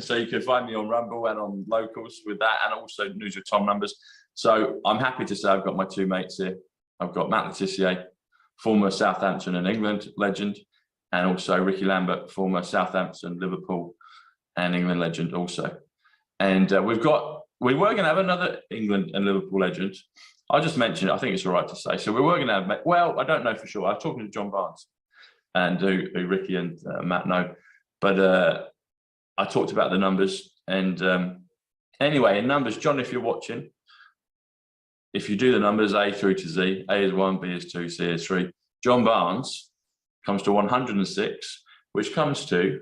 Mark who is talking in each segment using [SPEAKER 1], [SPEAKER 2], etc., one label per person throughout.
[SPEAKER 1] So you can find me on Rumble and on Locals with that, and also News with Tom numbers. So I'm happy to say I've got my two mates here. I've got Matt Tissier, former Southampton and England legend, and also Rickie Lambert, former Southampton, Liverpool and England legend also. And we were going to have another England and Liverpool legend. I'll just mention it. I think it's all right to say. So we were going to have, well, I don't know for sure. I was talking to John Barnes, and who Rickie and Matt know. But I talked about the numbers. And anyway, in numbers, John, if you're watching, if you do the numbers A through to Z, A is 1, B is 2, C is 3. John Barnes comes to 106, which comes to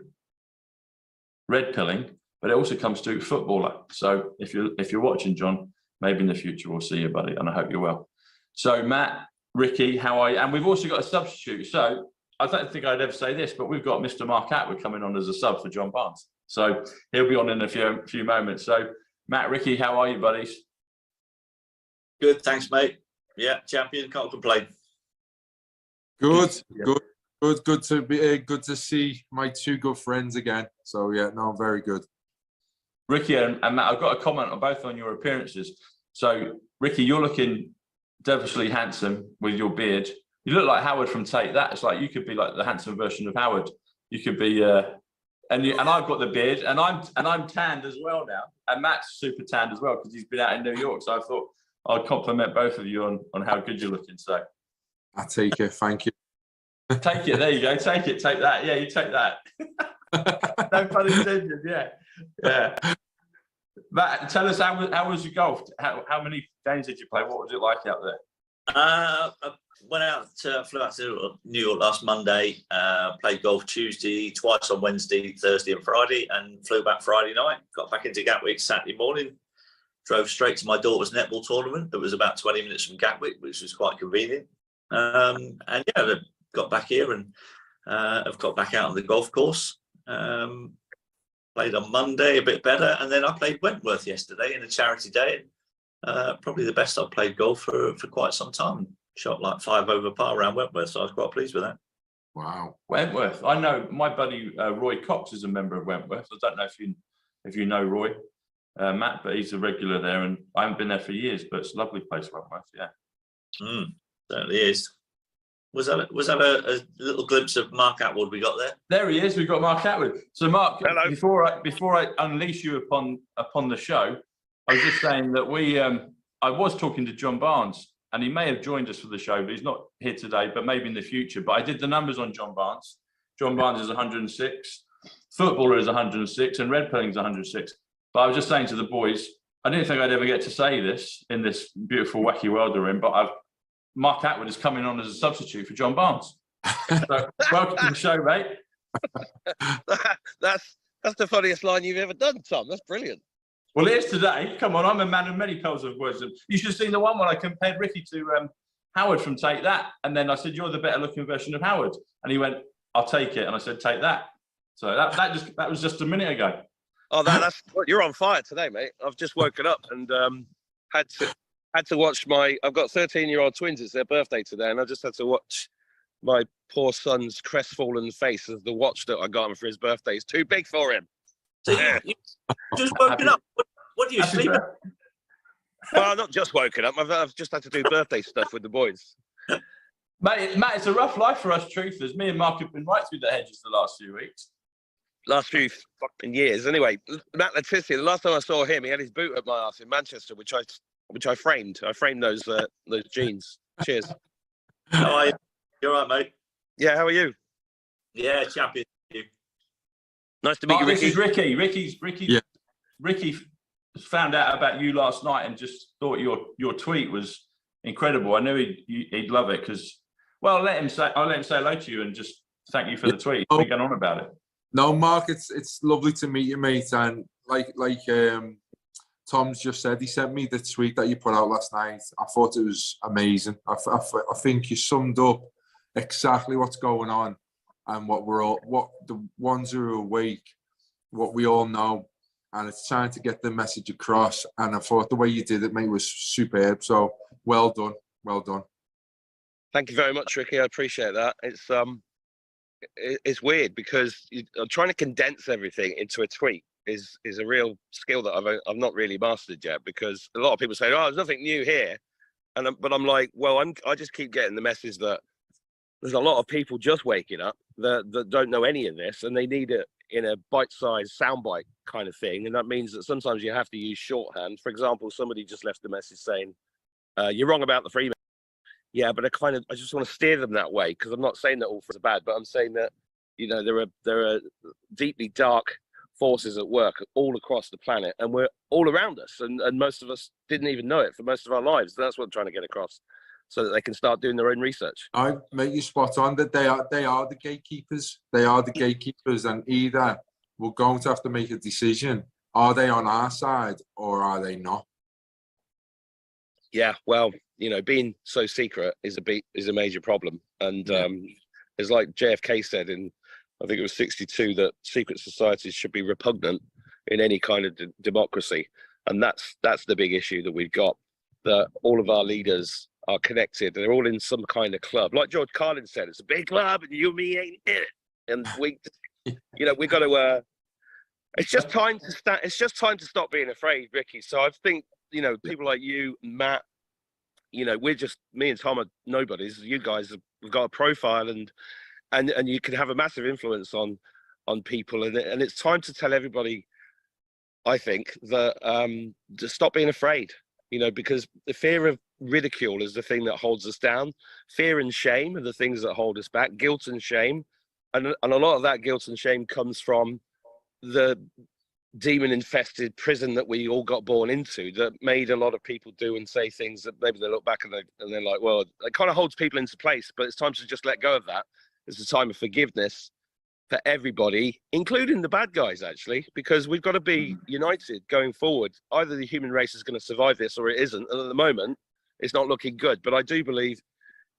[SPEAKER 1] red pilling, but it also comes to footballer. So if you're watching, John, maybe in the future we'll see you, buddy, and I hope you're well. So Matt, Rickie, how are you? And we've also got a substitute. So I don't think I'd ever say this, but we've got Mr. Mark Attwood coming on as a sub for John Barnes. So he'll be on in a few moments. So Matt, Rickie, how are you, buddies?
[SPEAKER 2] Good, thanks, mate. Yeah, champion, can't complain.
[SPEAKER 3] Good to be good to see my two good friends again. So yeah, no, very good.
[SPEAKER 1] Rickie and Matt, I've got a comment on both on your appearances. So Rickie, you're looking devilishly handsome with your beard. You look like Howard from Tate. It's like you could be like the handsome version of Howard. You could be, and I've got the beard, and I'm tanned as well now. And Matt's super tanned as well because he's been out in New York. So I thought I'd compliment both of you on how good you're looking. So
[SPEAKER 3] I take it. Thank you.
[SPEAKER 1] Take it. There you go. Take it. Take that. Yeah, you take that. No pun intended. Yeah. Matt, tell us how was your golf? How many games did you play? What was it like out there?
[SPEAKER 2] I flew out to New York last Monday, played golf Tuesday, twice on Wednesday, Thursday and Friday, and flew back Friday night. Got back into Gatwick Saturday morning, drove straight to my daughter's netball tournament. It was about 20 minutes from Gatwick, which was quite convenient. And yeah, got back here and I've got back out on the golf course. Played on Monday a bit better, and then I played Wentworth yesterday in a charity day. Probably the best I've played golf for quite some time. Shot like 5 over par around Wentworth, so I was quite pleased with that.
[SPEAKER 3] Wow,
[SPEAKER 1] Wentworth! I know my buddy Roy Cox is a member of Wentworth. I don't know if you know Roy, Matt, but he's a regular there, and I haven't been there for years. But it's a lovely place, Wentworth. Yeah,
[SPEAKER 2] Certainly is. Was that a little glimpse of Mark Attwood we got there?
[SPEAKER 1] There he is. We've got Mark Attwood. So Mark,
[SPEAKER 4] hello.
[SPEAKER 1] Before I unleash you upon the show, I was just saying that I was talking to John Barnes, and he may have joined us for the show, but he's not here today, but maybe in the future. But I did the numbers on John Barnes. John Barnes is 106, footballer is 106, and red pilling is 106. But I was just saying to the boys, I didn't think I'd ever get to say this in this beautiful, wacky world we're in, but Mark Attwood is coming on as a substitute for John Barnes. So welcome to the show, mate.
[SPEAKER 4] That's the funniest line you've ever done, Tom. That's brilliant.
[SPEAKER 1] Well, it is today. Come on, I'm a man of many pearls of wisdom. You should have seen the one when I compared Rickie to Howard from Take That. And then I said, you're the better looking version of Howard. And he went, I'll take it. And I said, take that. So that was just a minute ago.
[SPEAKER 4] Oh, you're on fire today, mate. I've just woken up and had to watch I've got 13-year-old twins. It's their birthday today, and I just had to watch my poor son's crestfallen face as the watch that I got him for his birthday is too big for him.
[SPEAKER 2] So you just woken up. What do you sleep?
[SPEAKER 4] Well, I'm not just woken up. I've just had to do birthday stuff with the boys.
[SPEAKER 1] Matt, it's a rough life for us truthers. Me and Mark have been right through the hedges the last few weeks.
[SPEAKER 4] Last few fucking years. Anyway, Matt Tissier, the last time I saw him, he had his boot up my ass in Manchester, which I framed. I framed those jeans. Cheers.
[SPEAKER 2] How are you? You all right, mate?
[SPEAKER 4] Yeah, how are you?
[SPEAKER 2] Yeah, champion.
[SPEAKER 4] Nice to meet you, Rickie.
[SPEAKER 1] This is Rickie.
[SPEAKER 3] Yeah.
[SPEAKER 1] Rickie found out about you last night and just thought your tweet was incredible. I knew he'd love it because, well, I'll let him say hello to you and just thank you for the tweet. We're going on about it.
[SPEAKER 3] No, Mark, it's lovely to meet you, mate. And like Tom's just said, he sent me the tweet that you put out last night. I thought it was amazing. I think you summed up exactly what's going on and what the ones who are awake, what we all know, and it's trying to get the message across. And I thought the way you did it, mate, was superb. So well done. Well done.
[SPEAKER 4] Thank you very much, Rickie. I appreciate that. It's it's weird because trying to condense everything into a tweet is a real skill that I've not really mastered yet, because a lot of people say, oh, there's nothing new here. But I'm like, well, I just keep getting the message that there's a lot of people just waking up that don't know any of this, and they need it in a bite-sized soundbite kind of thing. And that means that sometimes you have to use shorthand. For example, somebody just left a message saying, you're wrong about the Freeman. Yeah, but I just want to steer them that way, because I'm not saying that all friends are bad, but I'm saying that, you know, there are deeply dark forces at work all across the planet, and we're all around us, and most of us didn't even know it for most of our lives. That's what I'm trying to get across, so that they can start doing their own research.
[SPEAKER 3] I make you spot on that they are the gatekeepers. They are the gatekeepers, and either we're going to have to make a decision: are they on our side or are they not?
[SPEAKER 4] Yeah, well, you know, being so secret is a major problem, and it's like JFK said in, I think it was 62, that secret societies should be repugnant in any kind of democracy. And that's the big issue that we've got, that all of our leaders are connected. They're all in some kind of club. Like George Carlin said, it's a big club and you and me ain't in it. And we, you know, we've got to, it's just time to stop being afraid, Rickie. So I think, you know, people like you, Matt, you know, me and Tom are nobodies. You guys have got a profile, and you can have a massive influence on people, and it's time to tell everybody, I think, that to stop being afraid, you know, because the fear of ridicule is the thing that holds us down. Fear and shame are the things that hold us back. Guilt and shame, and a lot of that guilt and shame comes from the demon-infested prison that we all got born into, that made a lot of people do and say things that maybe they look back and they're like, well, it kind of holds people into place. But it's time to just let go of that. It's a time of forgiveness for everybody, including the bad guys, actually, because we've got to be united going forward. Either the human race is going to survive this or it isn't. And at the moment, it's not looking good. But I do believe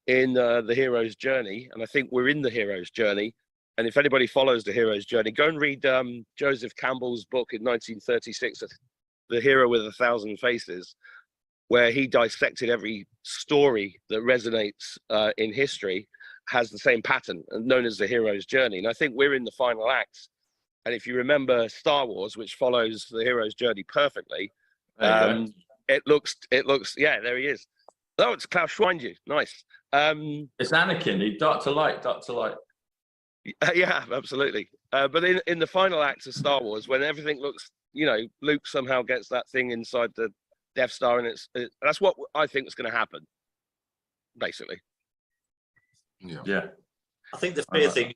[SPEAKER 4] in the hero's journey, and I think we're in the hero's journey. And if anybody follows the hero's journey, go and read Joseph Campbell's book in 1936, The Hero with a Thousand Faces, where he dissected every story that resonates in history, has the same pattern, and known as the hero's journey. And I think we're in the final act. And if you remember Star Wars, which follows the hero's journey perfectly, it looks, yeah, there he is. Oh, it's Klaus Schweinju. Nice.
[SPEAKER 1] It's Anakin. He dark to light.
[SPEAKER 4] Yeah, absolutely. But in the final act of Star Wars, when everything looks, you know, Luke somehow gets that thing inside the Death Star, and that's what I think is going to happen, basically.
[SPEAKER 1] Yeah.
[SPEAKER 2] I think the fear thing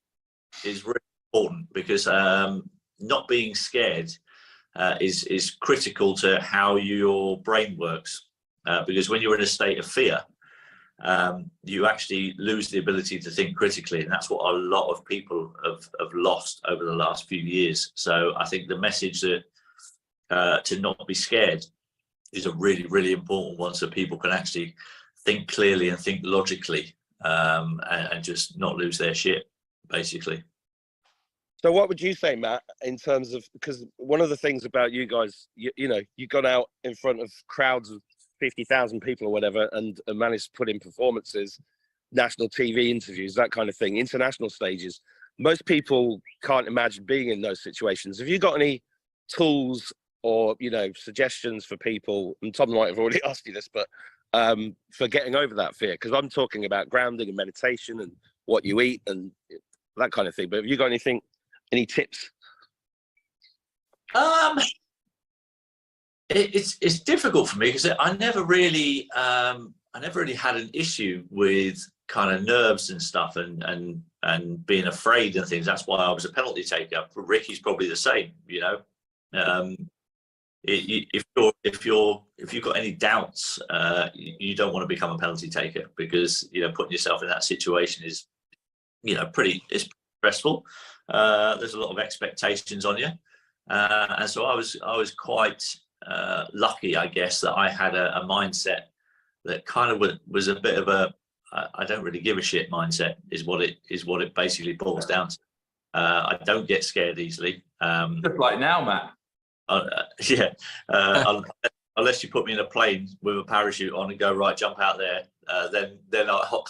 [SPEAKER 2] is really important, because not being scared is critical to how your brain works. Because when you're in a state of fear, you actually lose the ability to think critically, and that's what a lot of people have lost over the last few years. So I think the message that to not be scared is a really, really important one, so people can actually think clearly and think logically, and just not lose their shit, basically.
[SPEAKER 4] So what would you say, Matt, in terms of, because one of the things about you guys, you know, you got out in front of crowds of 50,000 people or whatever, and managed to put in performances, national TV interviews, that kind of thing, international stages. Most people can't imagine being in those situations. Have you got any tools or, you know, suggestions for people? And Tom might have already asked you this, but for getting over that fear, because I'm talking about grounding and meditation and what you eat and that kind of thing. But have you got any tips?
[SPEAKER 2] It's difficult for me, because I never really had an issue with kind of nerves and stuff and being afraid and things. That's why I was a penalty taker. Rickie's probably the same, you know. If you've got any doubts, you don't want to become a penalty taker, because, you know, putting yourself in that situation is, you know, it's stressful. There's a lot of expectations on you, and so I was quite lucky, I guess, that I had a mindset that kind of was a bit of a I don't really give a shit mindset, is what it basically boils down to. I don't get scared easily.
[SPEAKER 1] Just like now, Matt.
[SPEAKER 2] Yeah. Unless you put me in a plane with a parachute on and go, right, jump out there, then I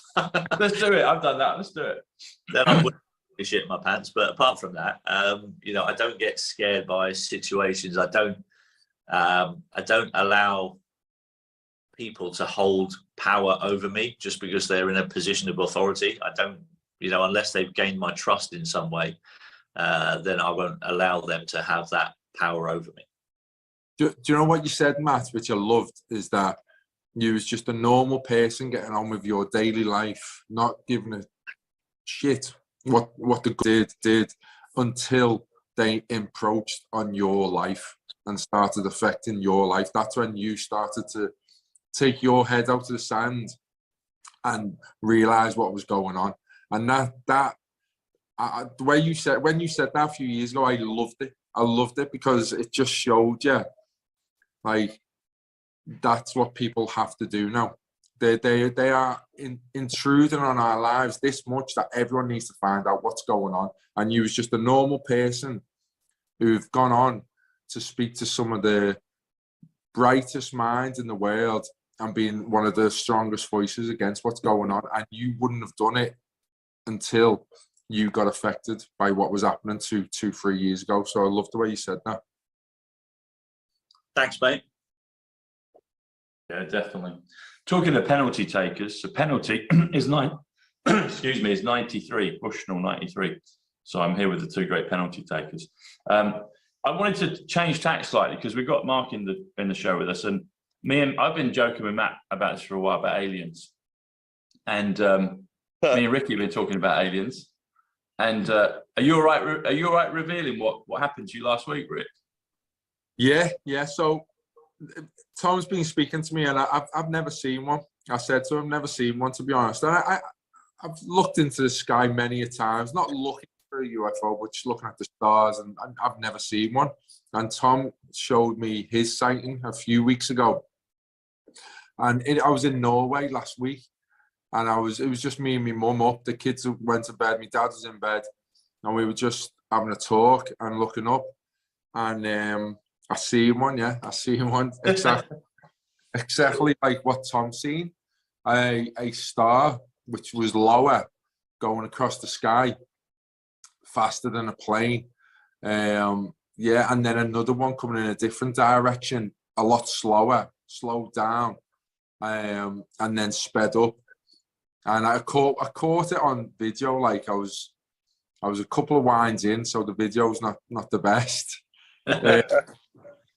[SPEAKER 1] Let's do it. I've done that. Let's do it.
[SPEAKER 2] Then I would me shit in my pants. But apart from that, you know, I don't get scared by situations. I don't allow people to hold power over me just because they're in a position of authority. I don't, you know, unless they've gained my trust in some way, then I won't allow them to have that power over me.
[SPEAKER 3] Do you know what you said, Matt, which I loved, is that you was just a normal person getting on with your daily life, not giving a shit what the did until they encroached on your life and started affecting your life. That's when you started to take your head out of the sand and realize what was going on. And the way you said, when you said that a few years ago, I loved it. I loved it because it just showed you, like, that's what people have to do now. They are intruding on our lives this much that everyone needs to find out what's going on. And you was just a normal person who've gone on to speak to some of the brightest minds in the world and being one of the strongest voices against what's going on. And you wouldn't have done it until you got affected by what was happening 3 years ago. So I love the way you said that.
[SPEAKER 2] Thanks, mate.
[SPEAKER 1] Yeah, definitely. Talking of penalty takers, the penalty is excuse me, is 93, Bushnell 93. So I'm here with the two great penalty takers. I wanted to change tack slightly because we've got Mark in the show with us, and I've been joking with Matt about this for a while about aliens, and me and Rickie have been talking about aliens. And are you all right? Are you all right revealing what happened to you last week, Rick?
[SPEAKER 3] Yeah. So Tom's been speaking to me, and I've never seen one. I said to him, never seen one, to be honest. And I've looked into the sky many a times, not looking for a UFO, but just looking at the stars, and I've never seen one. And Tom showed me his sighting a few weeks ago, and I was in Norway last week, and it was just me and my mum up. The kids went to bed, my dad was in bed, and we were just having a talk and looking up, and I see one, yeah. I see one exactly like what Tom's seen. A star which was lower going across the sky faster than a plane. Yeah, and then another one coming in a different direction, a lot slower, slowed down, and then sped up. And I caught it on video. Like I was a couple of winds in, so the video's not the best.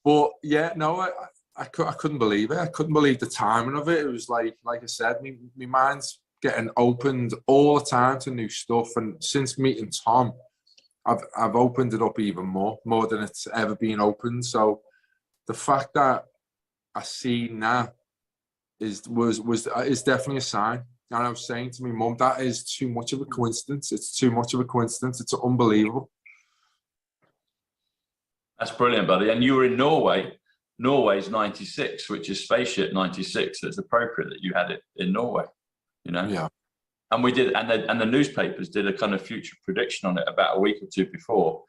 [SPEAKER 3] But yeah, no, I couldn't believe it. I couldn't believe the timing of it. It was like I said, my mind's getting opened all the time to new stuff. And since meeting Tom, I've opened it up even more than it's ever been opened. So the fact that I see now is definitely a sign. And I was saying to my mum, that is too much of a coincidence. It's too much of a coincidence. It's unbelievable.
[SPEAKER 1] That's brilliant, buddy. And you were in Norway. Norway's 96, which is spaceship 96. So it's appropriate that you had it in Norway, you know? Yeah. And we did, and the newspapers did a kind of future prediction on it about a week or two before.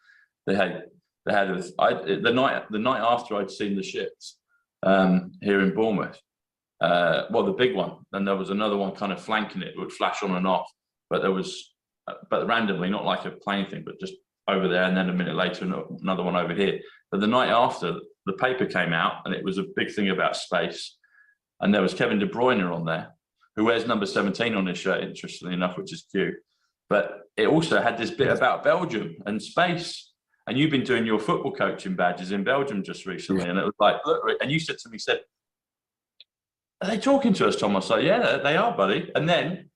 [SPEAKER 1] The night after I'd seen the ships here in Bournemouth, well, the big one, then there was another one kind of flanking it, would flash on and off, but randomly, not like a plane thing, but just over there, and then a minute later another one over here. But the night after, the paper came out, and it was a big thing about space, and there was Kevin De Bruyne on there, who wears number 17 on his shirt, interestingly enough, which is cute. But it also had this bit about Belgium and space, and you've been doing your football coaching badges in Belgium just recently, and it was like, look, and you said to me, are they talking to us, Tom? I was like, yeah, they are, buddy. And then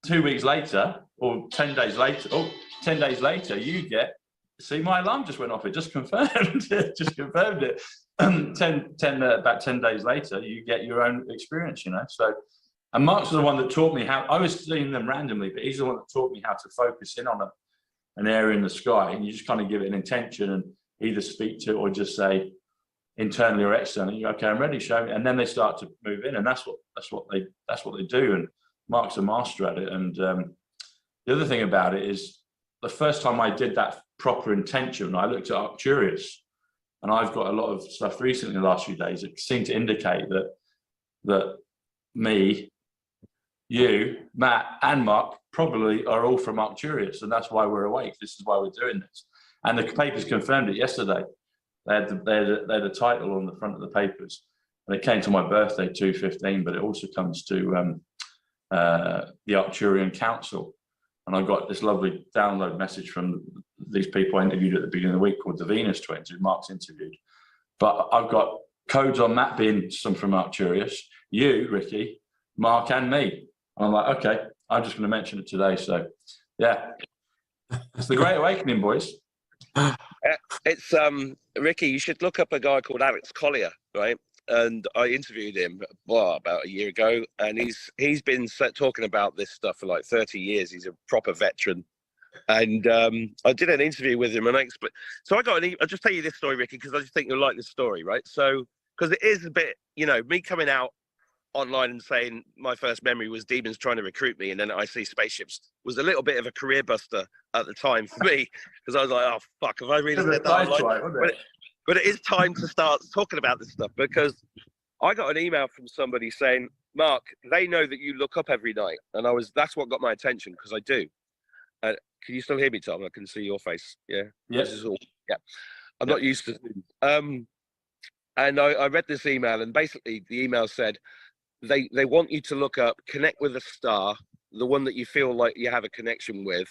[SPEAKER 1] 2 weeks later, or 10 days later, you see, my alarm just went off. It just confirmed it. About 10 days later, you get your own experience, you know. So, and Mark's the one that taught me how. I was seeing them randomly, but he's the one that taught me how to focus in on an area in the sky, and you just kind of give it an intention and either speak to it or just say internally or externally, okay, I'm ready, show me, and then they start to move in, and that's what they do. And Mark's a master at it. And the other thing about it is, the first time I did that proper intention, I looked at Arcturus, and I've got a lot of stuff recently in the last few days that seemed to indicate that me, you, Matt, and Mark probably are all from Arcturus, and that's why we're awake. This is why we're doing this. And the papers confirmed it yesterday. They had a title on the front of the papers, and it came to my birthday, 2/15, but it also comes to the Arcturian Council. And I got this lovely download message from these people I interviewed at the beginning of the week called the Venus Twins, who Mark's interviewed. But I've got codes on Matt being some from Arcturus, you, Rickie, Mark, and me. And I'm like, okay, I'm just going to mention it today. So, yeah, it's the Great Awakening, boys.
[SPEAKER 4] It's Rickie, you should look up a guy called Alex Collier, right? And I interviewed him about a year ago, and he's been talking about this stuff for like 30 years. He's a proper veteran, and I did an interview with him, and so I got I'll just tell you this story, Rickie, because I just think you'll like this story, right? So because it is a bit, me coming out online and saying my first memory was demons trying to recruit me, and then I see spaceships, was a little bit of a career buster at the time for me, because I was like, oh fuck, have I really said that online? But it is time to start talking about this stuff, because I got an email from somebody saying, Mark, they know that you look up every night. And that's what got my attention, because I do. Can you still hear me, Tom? I can see your face. Yeah.
[SPEAKER 1] Yes.
[SPEAKER 4] This is all. Yeah. I'm not used to Zoom. And I read this email, and basically the email said, they want you to look up, connect with a star, the one that you feel like you have a connection with,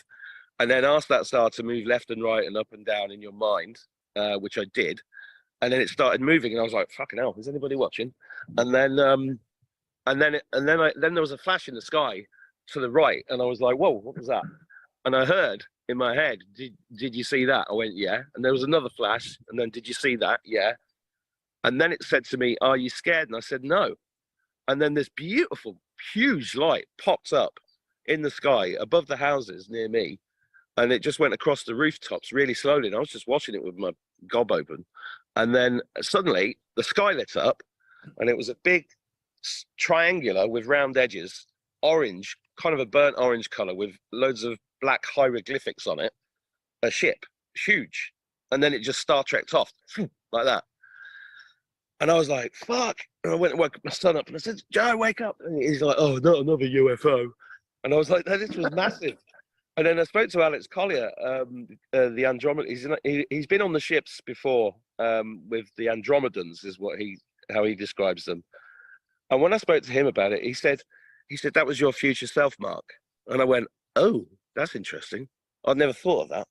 [SPEAKER 4] and then ask that star to move left and right and up and down in your mind. Which I did, and then it started moving, and I was like, "Fucking hell, is anybody watching?" And then there was a flash in the sky to the right, and I was like, "Whoa, what was that?" And I heard in my head, "Did you see that?" I went, "Yeah." And there was another flash, and then, "Did you see that?" "Yeah." And then it said to me, "Are you scared?" And I said, "No." And then this beautiful, huge light popped up in the sky above the houses near me. And it just went across the rooftops really slowly. And I was just watching it with my gob open. And then suddenly the sky lit up, and it was a big triangular with round edges, orange, kind of a burnt orange color with loads of black hieroglyphics on it. A ship, huge. And then it just Star Trekked off like that. And I was like, fuck. And I went and woke my son up, and I said, Joe, wake up. And he's like, oh, not another UFO. And I was like, no, this was massive. And then I spoke to Alex Collier, the Andromeda. He's been on the ships before with the Andromedans, is how he describes them. And when I spoke to him about it, he said that was your future self, Mark. And I went, oh, that's interesting. I'd never thought of that.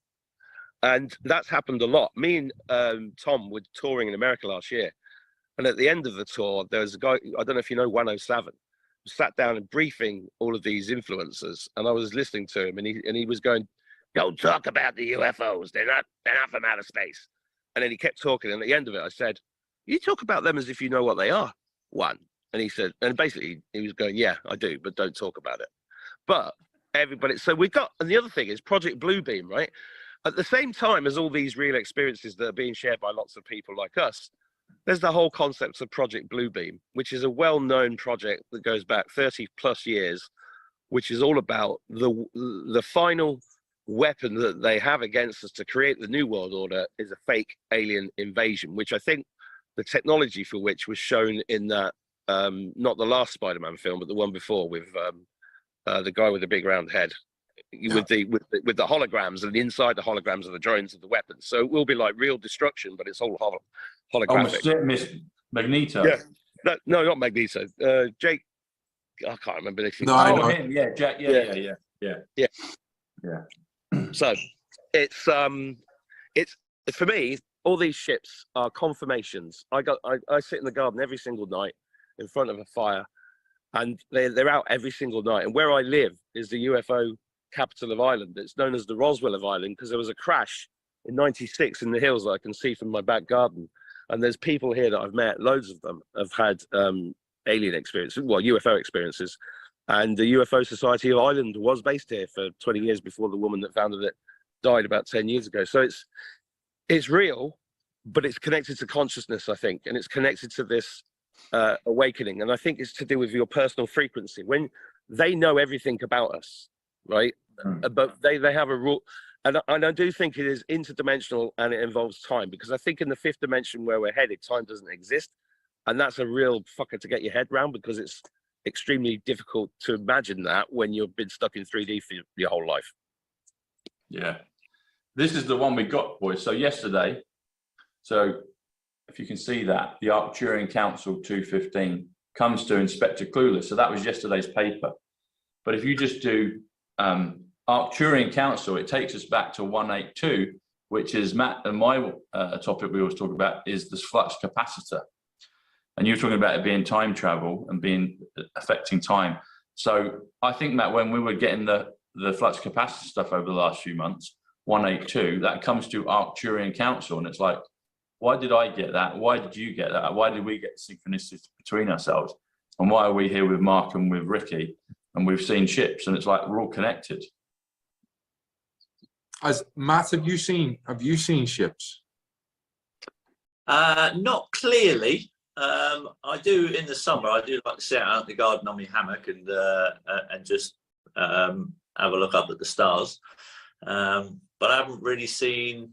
[SPEAKER 4] And that's happened a lot. Me and Tom were touring in America last year, and at the end of the tour, there was a guy, I don't know if you know 107. Sat down and briefing all of these influencers, and I was listening to him, and he was going, "Don't talk about the UFOs. They're not from outer space." And then he kept talking, and at the end of it, I said, "You talk about them as if you know what they are." One, and he said, and basically he was going, "Yeah, I do, but don't talk about it." But everybody, so we got, and the other thing is Project Bluebeam, right? At the same time as all these real experiences that are being shared by lots of people like us, there's the whole concept of Project Bluebeam, which is a well-known project that goes back 30 plus years, which is all about the final weapon that they have against us to create the New World Order is a fake alien invasion, which I think the technology for which was shown in that, not the last Spider-Man film, but the one before with the guy with the big round head, with the holograms, and inside the holograms are the drones of the weapons. So it will be like real destruction, but it's all holographic.
[SPEAKER 1] Magneto.
[SPEAKER 4] Yeah, no, not Magneto. Jake, I can't remember this.
[SPEAKER 3] No, I know.
[SPEAKER 1] Him. Yeah, Jack. Yeah.
[SPEAKER 4] So it's for me. All these ships are confirmations. I sit in the garden every single night in front of a fire, and they're out every single night. And where I live is the UFO capital of Ireland. It's known as the Roswell of Ireland because there was a crash in '96 in the hills that I can see from my back garden. And there's people here that I've met, loads of them have had alien experiences, well, UFO experiences. And the UFO Society of Ireland was based here for 20 years before the woman that founded it died about 10 years ago. So it's real, but it's connected to consciousness, I think. And it's connected to this awakening. And I think it's to do with your personal frequency. When they know everything about us, right? But they have a rule. And I do think it is interdimensional, and it involves time, because I think in the fifth dimension where we're headed, time doesn't exist. And that's a real fucker to get your head around, because extremely difficult to imagine that when you've been stuck in 3D for your whole life.
[SPEAKER 1] Yeah. This is the one we got, boys. So yesterday, so if you can see that, the Arcturian Council 215 comes to Inspector Clueless. So that was yesterday's paper. But if you just do Arcturian Council, it takes us back to 182, which is Matt and my topic we always talk about is the flux capacitor. And you're talking about it being time travel and being affecting time. So I think, Matt, when we were getting the flux capacitor stuff over the last few months, 182, that comes to Arcturian Council. And it's like, why did I get that? Why did you get that? Why did we get synchronicity between ourselves? And why are we here with Mark and with Rickie? And we've seen ships, and it's like we're all connected.
[SPEAKER 3] As Matt, have you seen ships?
[SPEAKER 2] Not clearly. I do in the summer. I do like to sit out in the garden on my hammock and just have a look up at the stars. But I haven't really seen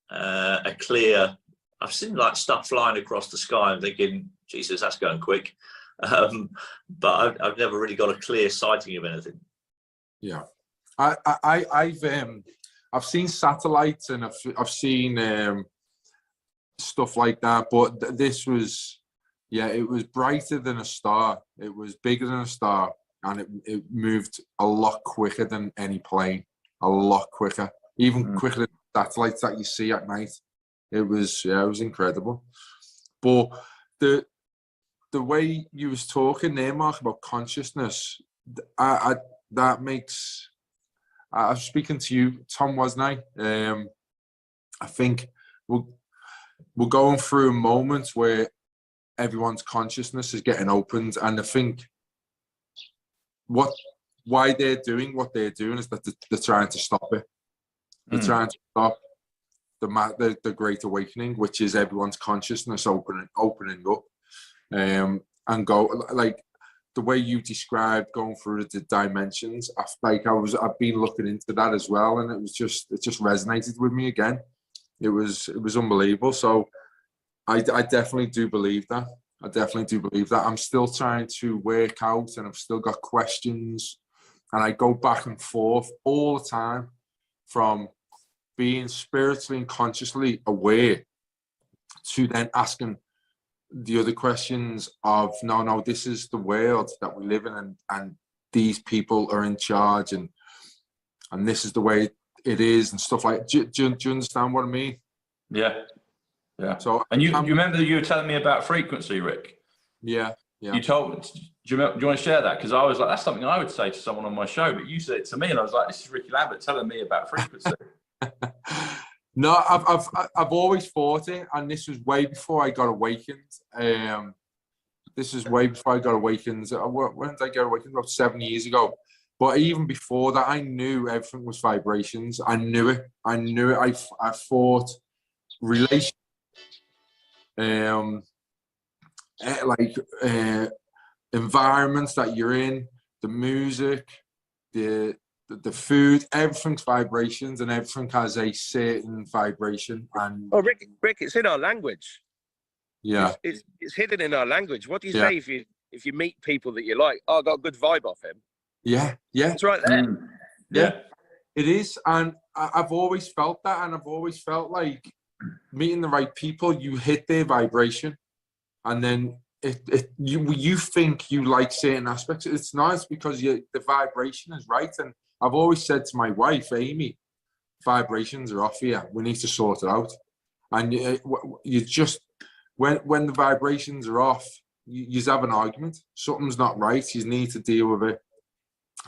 [SPEAKER 2] a clear. I've seen like stuff flying across the sky and thinking, Jesus, that's going quick. But I've never really got a clear sighting of anything.
[SPEAKER 3] Yeah, I've seen satellites and I've seen stuff like that, but this was, yeah, it was brighter than a star. It was bigger than a star, and it moved a lot quicker than any plane. A lot quicker, even quicker than satellites that you see at night. It was, yeah, it was incredible. But the way you was talking there, Mark, about consciousness, that makes. I was speaking to you, Tom, wasn't I? I think we're going through a moment where everyone's consciousness is getting opened, and I think why they're doing what they're doing is that they're trying to stop it. They're trying to stop the Great Awakening, which is everyone's consciousness opening up, and go like the way you described going through the dimensions. I've been looking into that as well, and it just resonated with me again. It was unbelievable. So I definitely do believe that. I'm still trying to work out, and I've still got questions, and I go back and forth all the time from being spiritually and consciously aware to then asking the other questions of, no, this is the world that we live in, and these people are in charge, and this is the way it is, and stuff like. Do you understand what I mean?
[SPEAKER 1] Yeah. So, and you remember you were telling me about frequency, Rick? Yeah. You told me. Do you want to share that? Because I was like, that's something I would say to someone on my show, but you said it to me, and I was like, this is Rickie Lambert telling me about frequency.
[SPEAKER 3] No, I've always thought it, and this was way before I got awakened. When did I get awakened? About 7 years ago. But even before that, I knew everything was vibrations. I knew it. I thought relation, environments that you're in, the music, the food, everything's vibrations, and everything has a certain vibration. And
[SPEAKER 4] Rick, it's in our language.
[SPEAKER 3] Yeah,
[SPEAKER 4] it's hidden in our language. What do you say if you meet people that you like? Oh, I got a good vibe off him.
[SPEAKER 3] Yeah,
[SPEAKER 4] it's right there.
[SPEAKER 3] Yeah, it is, and I've always felt that, and I've always felt like meeting the right people, you hit their vibration, and then you think you like certain aspects. It's nice because the vibration is right. And I've always said to my wife, Amy, vibrations are off here. We need to sort it out. And you just when the vibrations are off, you have an argument. Something's not right. You need to deal with it,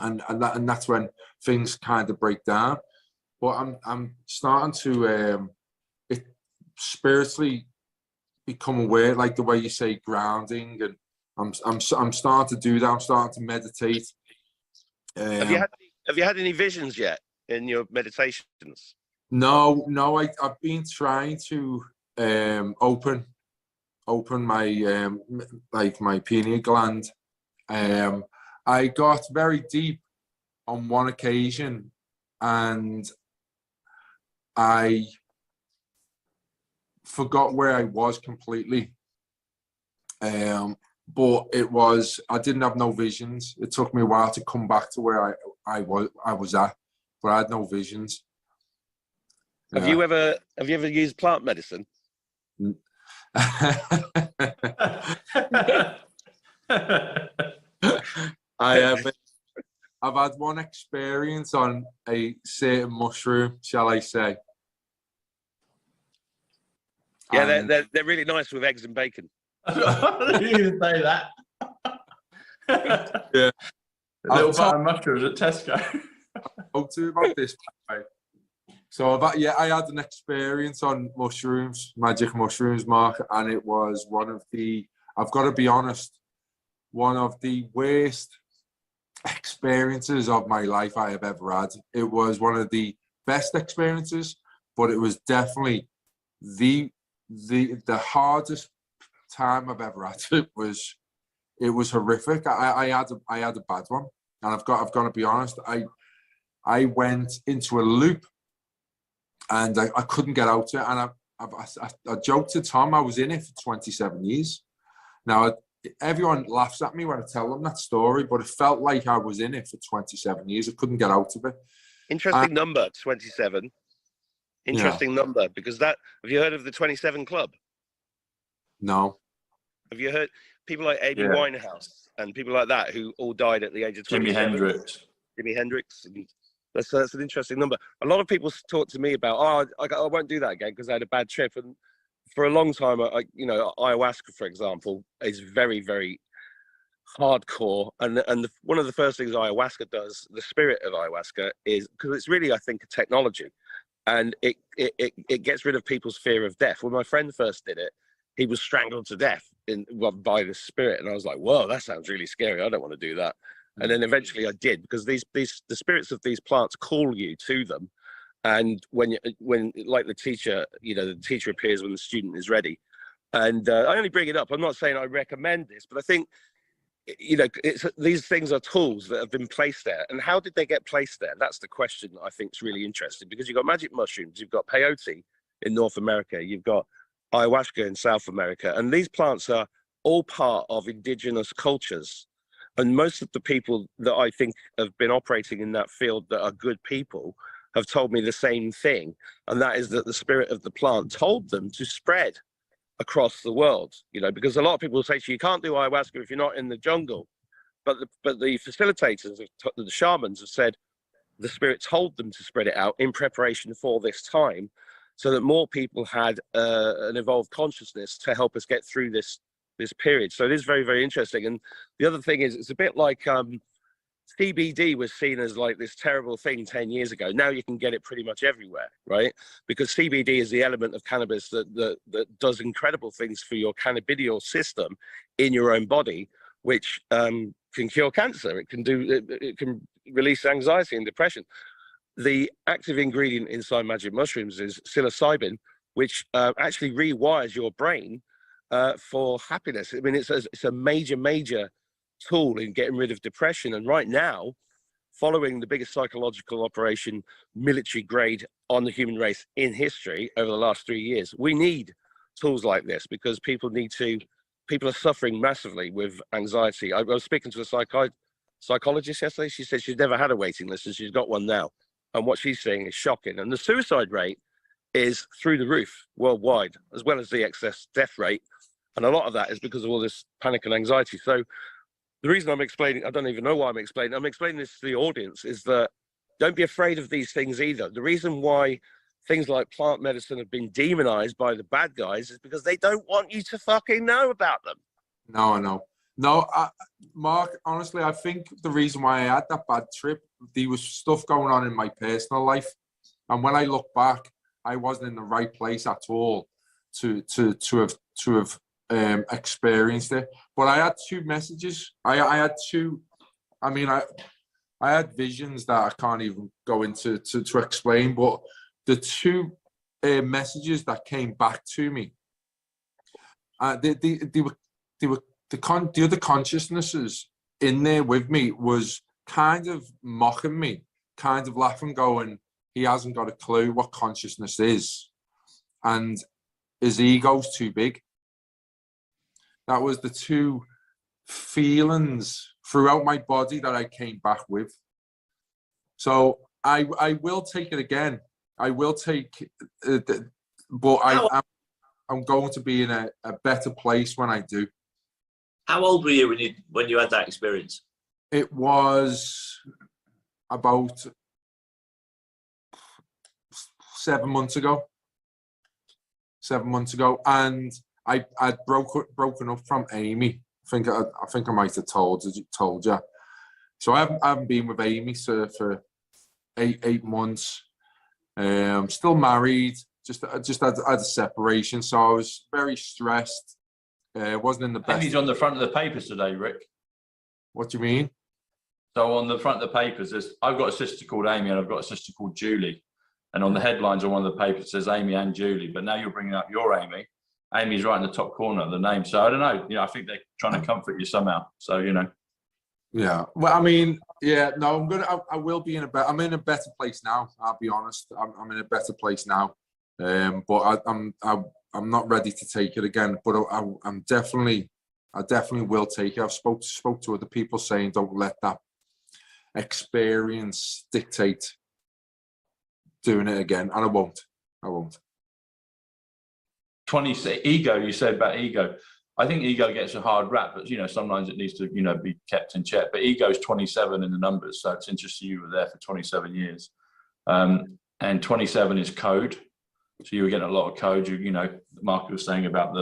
[SPEAKER 3] and that's when things kind of break down. But I'm starting to spiritually become aware, like the way you say grounding, and I'm starting to do that. I'm starting to meditate.
[SPEAKER 4] Have you had any visions yet in your meditations?
[SPEAKER 3] No. I've been trying to open my my pineal gland. I got very deep on one occasion, and I forgot where I was completely. but I didn't have no visions. It took me a while to come back to where I was at, but I had no visions.
[SPEAKER 4] Have you ever used plant medicine?
[SPEAKER 3] I've had one experience on a certain mushroom, shall I say.
[SPEAKER 4] Yeah, they're really nice with eggs and bacon.
[SPEAKER 1] I didn't even say that.
[SPEAKER 3] Yeah.
[SPEAKER 1] Little button mushrooms at Tesco.
[SPEAKER 3] I'll talk to you about this. So I had an experience on mushrooms, magic mushrooms, Mark, and it was I've got to be honest, one of the worst experiences of my life I have ever had. It was one of the best experiences, but it was definitely the hardest time I've ever had. It was horrific. I had a bad one, and I've got to be honest. I went into a loop, and I couldn't get out of it. And I joked to Tom, I was in it for 27 years. Now, everyone laughs at me when I tell them that story, but it felt like I was in it for 27 years. I couldn't get out of it.
[SPEAKER 4] Interesting number, 27. Interesting number, because have you heard of the 27 Club?
[SPEAKER 3] No.
[SPEAKER 4] Have you heard people like Amy Winehouse and people like that who all died at the age of 27? Jimi Hendrix. And that's an interesting number. A lot of people talk to me about, I won't do that again because I had a bad trip. And for a long time, ayahuasca, for example, is very, very hardcore. And one of the first things ayahuasca does, the spirit of ayahuasca, is because it's really, I think, a technology, and it gets rid of people's fear of death. When my friend first did it, he was strangled to death by the spirit, and I was like, "Whoa, that sounds really scary. I don't want to do that." And then eventually I did, because the spirits of these plants call you to them. And when like the teacher appears when the student is ready. And I only bring it up. I'm not saying I recommend this, but I think, these things are tools that have been placed there. And how did they get placed there? That's the question I think is really interesting, because you've got magic mushrooms, you've got peyote in North America, you've got ayahuasca in South America. And these plants are all part of indigenous cultures. And most of the people that I think have been operating in that field that are good people have told me the same thing. And that is that the spirit of the plant told them to spread across the world, because a lot of people say to you, you can't do ayahuasca if you're not in the jungle. But the facilitators, the shamans, have said the spirit told them to spread it out in preparation for this time, so that more people had an evolved consciousness to help us get through this period. So it is very, very interesting. And the other thing is, it's a bit like CBD was seen as like this terrible thing 10 years ago. Now you can get it pretty much everywhere, right? Because CBD is the element of cannabis that does incredible things for your cannabidiol system in your own body, which can cure cancer. It can release anxiety and depression. The active ingredient inside magic mushrooms is psilocybin, which actually rewires your brain for happiness. I mean, it's a major tool in getting rid of depression. And right now, following the biggest psychological operation, military grade, on the human race in history over the last 3 years, we need tools like this, because people are suffering massively with anxiety. I was speaking to a psychologist yesterday. She said she's never had a waiting list, and she's got one now. And what she's saying is shocking. And the suicide rate is through the roof worldwide, as well as the excess death rate. And a lot of that is because of all this panic and anxiety. So the reason I'm explaining, I don't even know why I'm explaining this to the audience, is that don't be afraid of these things either. The reason why things like plant medicine have been demonized by the bad guys is because they don't want you to fucking know about them.
[SPEAKER 3] No, I know. No, Mark, honestly, I think the reason why I had that bad trip, there was stuff going on in my personal life. And when I look back, I wasn't in the right place at all to have experienced it. But I had two messages. I had visions that I can't even go into to explain, but the two messages that came back to me, the other consciousnesses in there with me was kind of mocking me, kind of laughing, going, he hasn't got a clue what consciousness is, and his ego's too big. That was the two feelings throughout my body that I came back with. So I will take it again. I will take it, but I'm going to be in a better place when I do.
[SPEAKER 2] How old were you when you had that experience?
[SPEAKER 3] It was about 7 months ago. 7 months ago, and I'd broken up from Amy. I think I might have told you. So I haven't been with Amy for eight months. Still married. Just had a separation, so I was very stressed. Wasn't in the best.
[SPEAKER 1] Amy's on the front of the papers today, Rick.
[SPEAKER 3] What do you mean?
[SPEAKER 1] So on the front of the papers, I've got a sister called Amy and I've got a sister called Julie. And on the headlines on one of the papers, it says Amy and Julie. But now you're bringing up your Amy. Amy's right in the top corner of the name. So I don't know. I think they're trying to comfort you somehow. So,
[SPEAKER 3] Yeah. Well, I mean, yeah. No, I will be in I'm in a better place now. I'll be honest. I'm in a better place now. But I'm not ready to take it again. But I definitely will take it. I've spoke to other people saying don't let that experience dictate doing it again, and I won't.
[SPEAKER 1] 26 ego. You said about ego. I think ego gets a hard rap, but sometimes it needs to be kept in check. But ego is 27 in the numbers, so it's interesting you were there for 27 years, and 27 is code. So you were getting a lot of code. Mark was saying about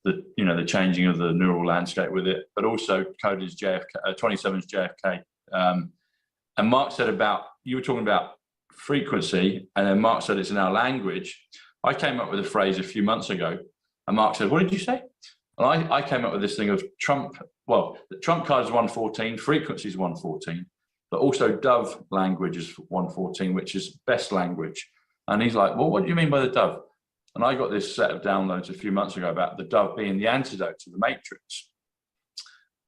[SPEAKER 1] the changing of the neural landscape with it, but also code is JFK. 27 is JFK, and Mark said you were talking about frequency, and then Mark said it's in our language. I came up with a phrase a few months ago, and Mark said, "What did you say?" And I came up with this thing of Trump. Well, the Trump card is 114, frequency is 114, but also Dove language is 114, which is best language. And he's like, "Well, what do you mean by the Dove?" And I got this set of downloads a few months ago about the Dove being the antidote to the Matrix.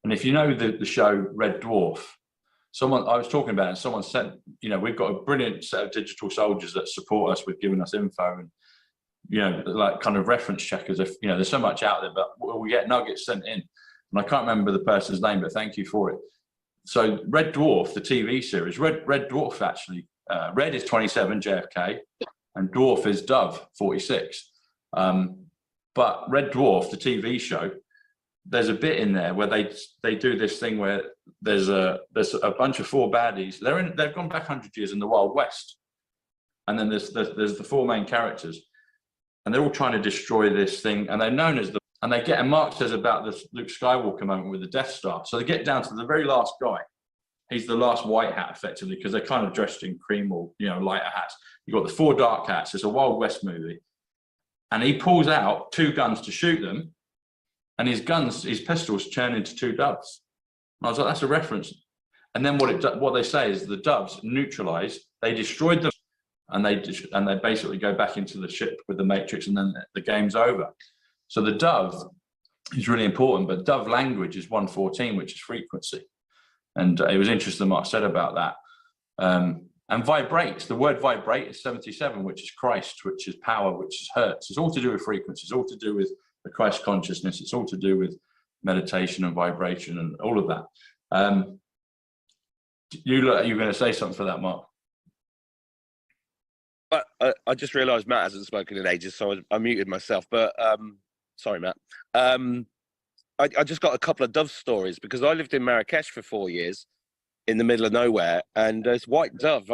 [SPEAKER 1] And if you know the show Red Dwarf, I was talking about it, and someone sent, we've got a brilliant set of digital soldiers that support us with giving us info and, like kind of reference checkers. If, there's so much out there, but we get nuggets sent in. And I can't remember the person's name, but thank you for it. So Red Dwarf, the TV series, Red Dwarf actually, Red is 27 JFK and Dwarf is Dove 46. But Red Dwarf, the TV show, there's a bit in there where they do this thing where there's a bunch of four baddies. They've gone back 100 years in the Wild West, and then there's the four main characters, and they're all trying to destroy this thing, and they're known as and Mark says about this Luke Skywalker moment with the Death Star. So they get down to the very last guy. He's the last white hat, effectively, because they're kind of dressed in cream or lighter hats. You've got the four dark hats. It's a Wild West movie, and he pulls out two guns to shoot them. And his pistols turn into two doves. And I was like, that's a reference. And then what they say is the doves neutralize, they destroyed them, and they basically go back into the ship with the Matrix, and then the game's over. So the dove is really important, but dove language is 114, which is frequency. And it was interesting what I said about that. And vibrate, the word vibrate is 77, which is Christ, which is power, which is hertz. It's all to do with frequency. It's all to do with the Christ consciousness. It's all to do with meditation and vibration and all of that. You're going to say something for that, Mark?
[SPEAKER 4] I just realised Matt hasn't spoken in ages, so I muted myself. But sorry, Matt. I just got a couple of dove stories because I lived in Marrakesh for 4 years in the middle of nowhere, and this white dove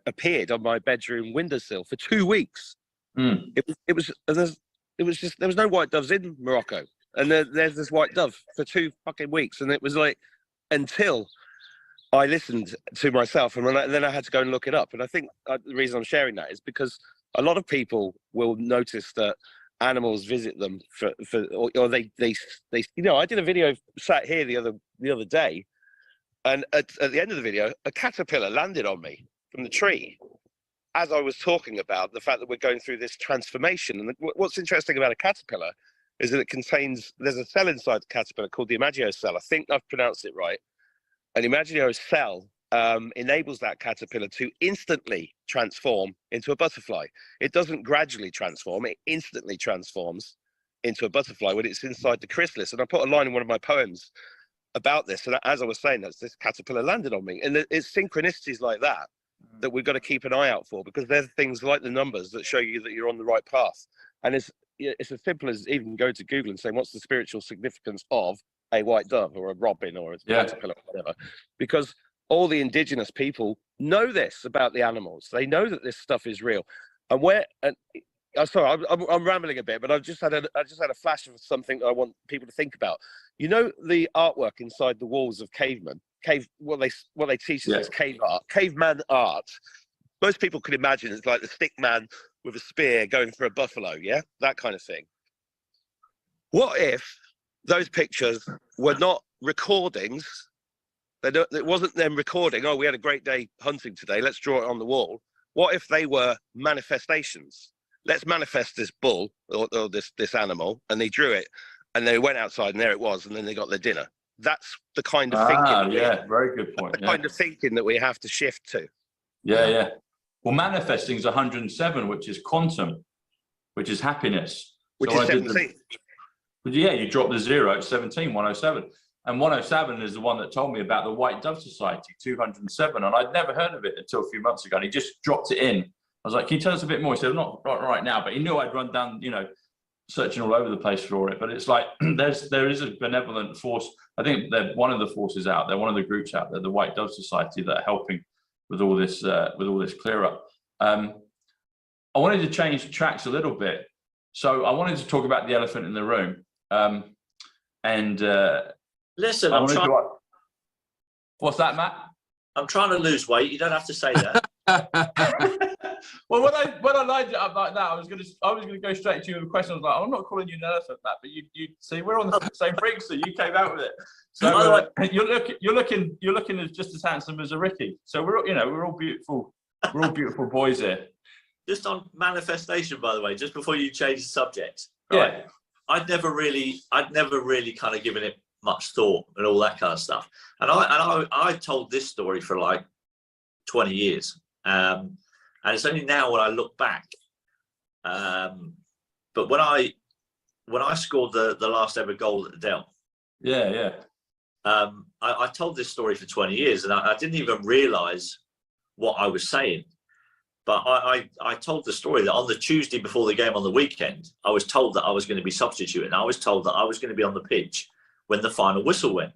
[SPEAKER 4] appeared on my bedroom windowsill for 2 weeks. There was no white doves in Morocco, and there's this white dove for 2 fucking weeks, and it was like until I listened to myself, and then I had to go and look it up. And I think the reason I'm sharing that is because a lot of people will notice that animals visit them or they I did a video sat here the other day, and at the end of the video, a caterpillar landed on me from the tree. As I was talking about the fact that we're going through this transformation. And what's interesting about a caterpillar is that there's a cell inside the caterpillar called the imagio cell. I think I've pronounced it right. An imagio cell enables that caterpillar to instantly transform into a butterfly. It doesn't gradually transform, it instantly transforms into a butterfly when it's inside the chrysalis. And I put a line in one of my poems about this. And as I was saying, this caterpillar landed on me. And it's synchronicities like that that we've got to keep an eye out for, because there's things like the numbers that show you that you're on the right path. And it's as simple as even going to Google and saying, what's the spiritual significance of a white dove or a robin or a caterpillar or whatever? Because all the indigenous people know this about the animals. They know that this stuff is real. And sorry, I'm rambling a bit, but I just had a flash of something that I want people to think about. You know, the artwork inside the walls of cavemen, what they teach us is caveman art. Most people could imagine it's like the stick man with a spear going for a buffalo, that kind of thing. What if those pictures were not recordings? It wasn't them recording, oh, we had a great day hunting today, let's draw it on the wall. What if they were manifestations? Let's manifest this bull or this animal, and they drew it, and they went outside, and there it was, and then they got their dinner. That's the kind of thinking.
[SPEAKER 1] Very good point.
[SPEAKER 4] The kind of thinking that we have to shift to.
[SPEAKER 1] Yeah. Well, manifesting is 107, which is quantum, which is happiness.
[SPEAKER 4] Which is 17.
[SPEAKER 1] You drop the 0, it's 17, 107. And 107 is the one that told me about the White Dove Society, 207. And I'd never heard of it until a few months ago. And he just dropped it in. I was like, can you tell us a bit more? He said, not right now, but he knew I'd run down, searching all over the place for it. But it's like, there is a benevolent force. I think they're one of the forces out there, one of the groups out there, the White Dove Society, that are helping with all this clear up. I wanted to change tracks a little bit. So I wanted to talk about the elephant in the room.
[SPEAKER 2] Listen,
[SPEAKER 1] what's that, Matt?
[SPEAKER 2] I'm trying to lose weight. You don't have to say that.
[SPEAKER 1] Well, when I lined it up like that, I was gonna go straight to you with a question. I was like, I'm not calling you an elephant, Matt, but you see, we're on the same frequency. You came out with it. So you're looking as just as handsome as a Rickie. So we're all beautiful. We're all beautiful boys here.
[SPEAKER 2] Just on manifestation, by the way, just before you change the subject. Right? Yeah. I'd never really kind of given it much thought and all that kind of stuff. And I told this story for like 20 years. And it's only now when I look back. But when I scored the last ever goal at the Dell. I told this story for 20 years, and I didn't even realize what I was saying. But I told the story that on the Tuesday before the game on the weekend, I was told that I was going to be substituting. I was told that I was going to be on the pitch when the final whistle went.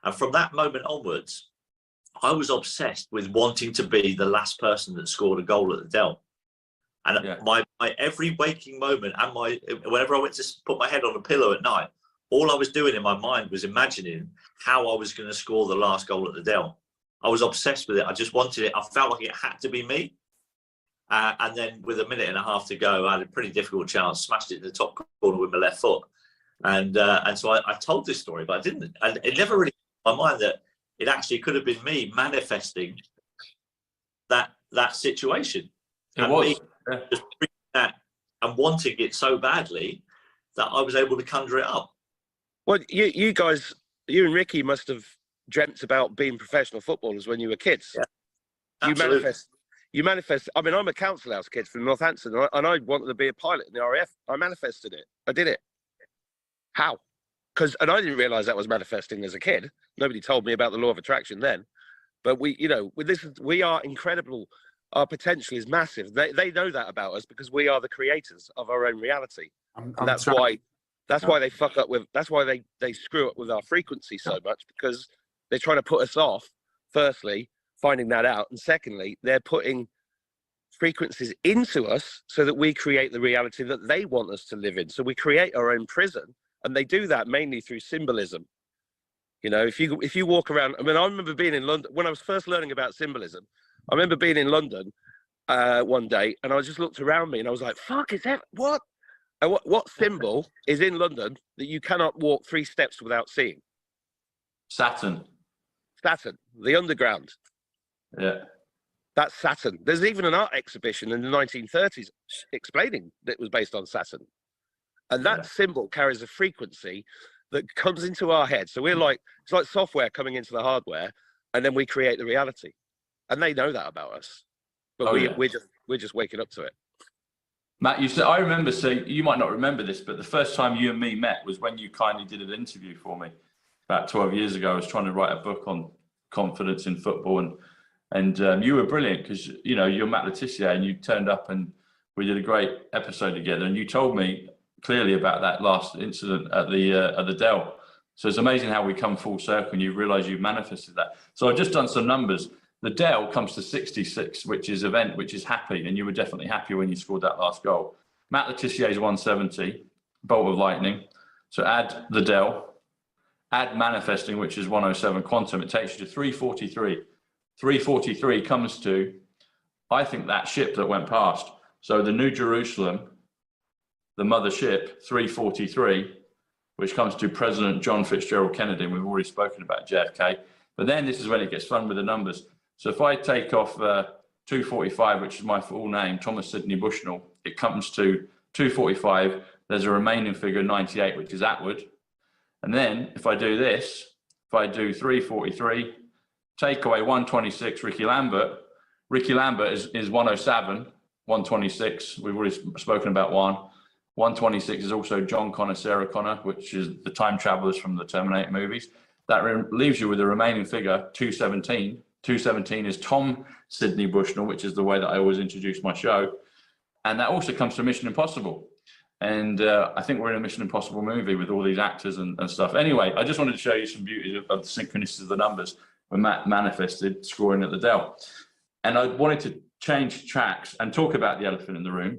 [SPEAKER 2] And from that moment onwards, I was obsessed with wanting to be the last person that scored a goal at the Dell. And my every waking moment and whenever I went to put my head on a pillow at night, all I was doing in my mind was imagining how I was going to score the last goal at the Dell. I was obsessed with it. I just wanted it. I felt like it had to be me. And then with a minute and a half to go, I had a pretty difficult chance, smashed it in the top corner with my left foot. And so I told this story, but I didn't. And it never really came to my mind that it actually could have been me manifesting that situation.
[SPEAKER 1] It was.
[SPEAKER 2] Just that and wanting it so badly that I was able to conjure it up.
[SPEAKER 4] Well, you guys, you and Rickie must have dreamt about being professional footballers when you were kids.
[SPEAKER 2] Yeah,
[SPEAKER 4] you manifest. I mean, I'm a council house kid from Northampton, and I wanted to be a pilot in the RAF. I manifested it. I did it. How? And I didn't realize that was manifesting as a kid. Nobody told me about the law of attraction then. But we are incredible. Our potential is massive. They know that about us because we are the creators of our own reality. That's why they fuck up with. That's why they screw up with our frequency so much, because they're trying to put us off. Firstly, finding that out, and secondly, they're putting frequencies into us so that we create the reality that they want us to live in. So we create our own prison, and they do that mainly through symbolism. If you walk around, I mean, I remember being in London when I was first learning about symbolism. I remember being in London one day, and I just looked around me, and I was like, "Fuck, is that what? And what symbol is in London that you cannot walk 3 steps without seeing?"
[SPEAKER 1] Saturn,
[SPEAKER 4] the underground.
[SPEAKER 1] Yeah.
[SPEAKER 4] That's Saturn. There's even an art exhibition in the 1930s explaining that it was based on Saturn. And that symbol carries a frequency that comes into our head. So it's like software coming into the hardware, and then we create the reality. And they know that about us. But we're just waking up to it.
[SPEAKER 1] Matt, you said, I remember, so you might not remember this, but the first time you and me met was when you kindly did an interview for me about 12 years ago. I was trying to write a book on confidence in football, and you were brilliant because, you know, you're Matt Tissier, and you turned up and we did a great episode together, and you told me clearly about that last incident at the Dell. So it's amazing how we come full circle and you realise you've manifested that. So I've just done some numbers. The Dell comes to 66, which is happy, and you were definitely happy when you scored that last goal. Matt Le Tissier is 170, bolt of lightning. So add the Dell, add manifesting, which is 107 quantum. It takes you to 343. 343 comes to, I think, that ship that went past. So the New Jerusalem, the mothership, 343, which comes to President John Fitzgerald Kennedy, and we've already spoken about JFK. But then this is when it gets fun with the numbers. So if I take off 245, which is my full name, Thomas Sidney Bushnell, it comes to 245. There's a remaining figure, 98, which is Attwood. And then if I do this, if I do 343, take away 126, Rickie Lambert. Rickie Lambert is 107, 126. We've already spoken about one. 126 is also John Connor, Sarah Connor, which is the time travelers from the Terminator movies. That leaves you with a remaining figure, 217. 217 is Tom Sidney Bushnell, which is the way that I always introduce my show. And that also comes to Mission Impossible. And I think we're in a Mission Impossible movie with all these actors and stuff. Anyway, I just wanted to show you some beauty of the synchronicities of the numbers when Matt manifested scoring at the Dell. And I wanted to change tracks and talk about the elephant in the room.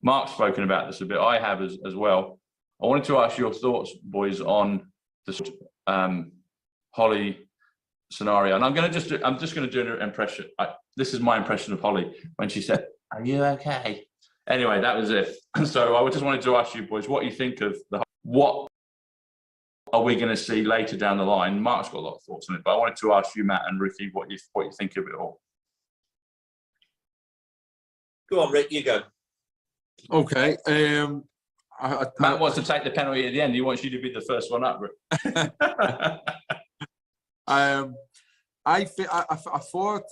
[SPEAKER 1] Mark's spoken about this a bit. I have as well. I wanted to ask your thoughts, boys, on the Holly scenario, and I'm just going to do an impression. This is my impression of Holly when she said, "Are you okay?" Anyway, that was it. So I just wanted to ask you boys what you think of what are we going to see later down the line. Mark's got a lot of thoughts on it, but I wanted to ask you, Matt and Rickie, what you think of it all.
[SPEAKER 2] Go on, Rick, you go.
[SPEAKER 3] Okay.
[SPEAKER 1] Matt wants to take the penalty at the end. He wants you to be the first one up, Rick.
[SPEAKER 3] I thought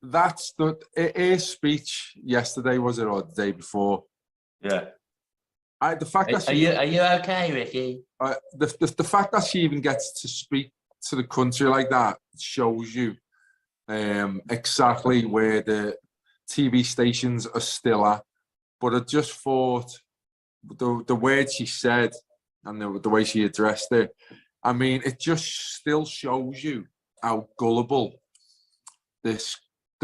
[SPEAKER 3] that's his speech yesterday, was it, or the day before?
[SPEAKER 1] Yeah.
[SPEAKER 3] The fact that
[SPEAKER 1] are you okay, Rickie?
[SPEAKER 3] The fact that she even gets to speak to the country like that shows you exactly where the TV stations are still at. But I just thought the words she said and the way she addressed it, I mean, it just still shows you how gullible the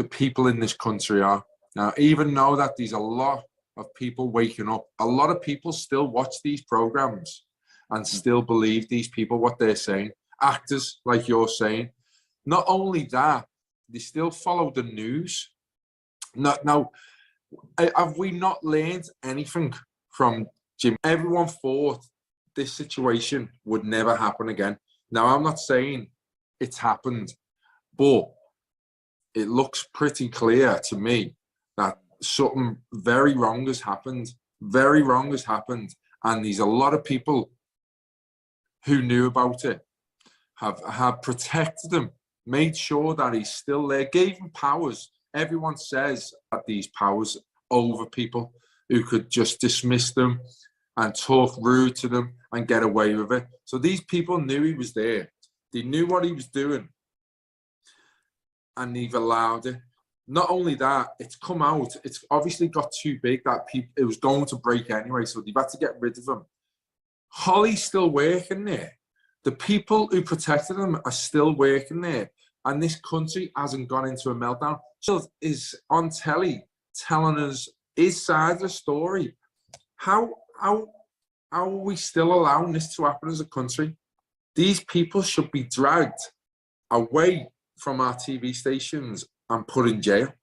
[SPEAKER 3] people in this country are. Now, even though that there's a lot of people waking up, a lot of people still watch these programs and still believe these people, what they're saying. Actors, like you're saying. Not only that, they still follow the news. Now, have we not learned anything from Jim? Everyone thought this situation would never happen again. Now, I'm not saying it's happened, but it looks pretty clear to me that something very wrong has happened. Very wrong has happened. And there's a lot of people who knew about it, have protected him, made sure that he's still there, gave him powers. Everyone says that these powers over people who could just dismiss them and talk rude to them and get away with it. So these people knew he was there. They knew what he was doing. And they've allowed it. Not only that, it's come out. It's obviously got too big that it was going to break anyway, so they've had to get rid of him. Holly's still working there. The people who protected him are still working there. And this country hasn't gone into a meltdown. He is on telly telling us his side of the story. How are we still allowing this to happen as a country? These people should be dragged away from our TV stations and put in jail.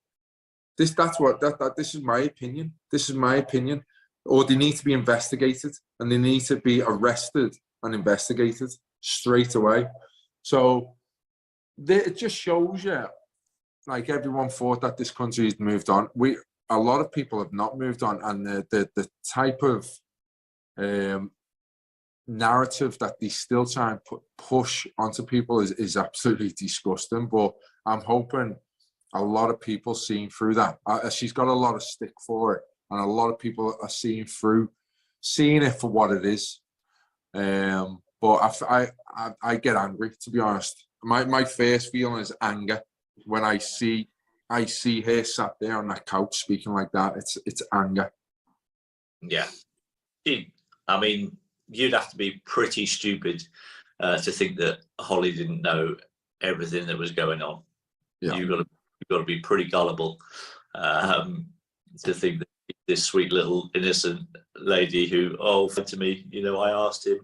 [SPEAKER 3] This is my opinion. This is my opinion. Or they need to be investigated and they need to be arrested and investigated straight away. So it just shows you, like, everyone thought that this country has moved on. A lot of people have not moved on, and the type of narrative that they still try and push onto people is absolutely disgusting. But I'm hoping a lot of people seeing through that. She's got a lot of stick for it, and a lot of people are seeing it for what it is. But I get angry, to be honest. My first feeling is anger when I see her sat there on that couch speaking like that. It's anger.
[SPEAKER 2] Yeah. I mean, you'd have to be pretty stupid to think that Holly didn't know everything that was going on.
[SPEAKER 3] Yeah.
[SPEAKER 2] You've got to be pretty gullible to think that this sweet little innocent lady who said to me, I asked him.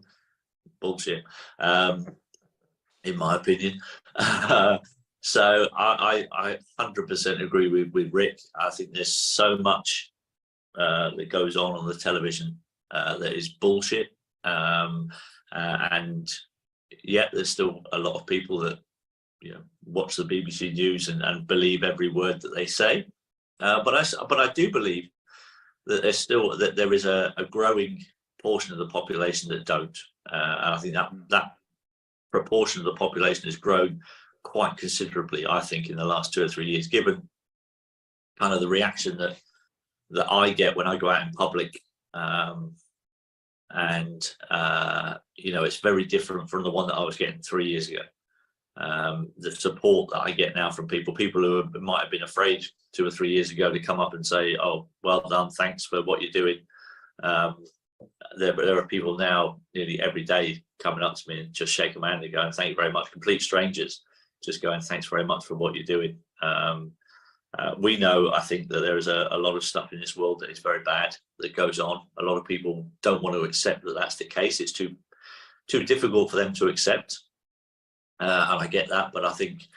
[SPEAKER 2] Bullshit, in my opinion. So I 100% agree with Rick. I think there's so much that goes on the television that is bullshit, and yet there's still a lot of people that watch the BBC News and believe every word that they say. But I do believe that there is a growing portion of the population that don't, and I think that proportion of the population has grown quite considerably, I think, in the last 2 or 3 years, given kind of the reaction that I get when I go out in public. It's very different from the one that I was getting 3 years ago. The support that I get now from people who might have been afraid 2 or 3 years ago to come up and say, "Oh, well done, thanks for what you're doing." There are people now nearly every day coming up to me and just shaking my hand and going, "Thank you very much." Complete strangers just going, "Thanks very much for what you're doing." We know, I think, that there is a lot of stuff in this world that is very bad that goes on. A lot of people don't want to accept that that's the case. It's too difficult for them to accept. And I get that, but I think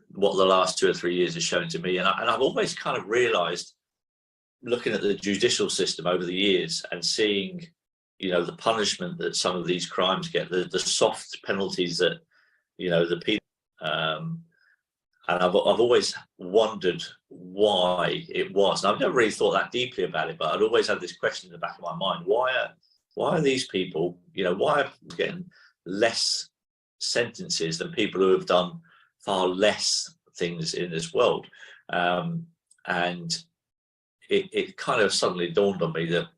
[SPEAKER 2] what the last 2 or 3 years has shown to me, and I've always kind of realised, looking at the judicial system over the years and seeing, the punishment that some of these crimes get, the soft penalties that, the people, and I've always wondered why it was. And I've never really thought that deeply about it, but I'd always had this question in the back of my mind: why are these people, why are people getting less sentences than people who have done far less things in this world? And it kind of suddenly dawned on me that,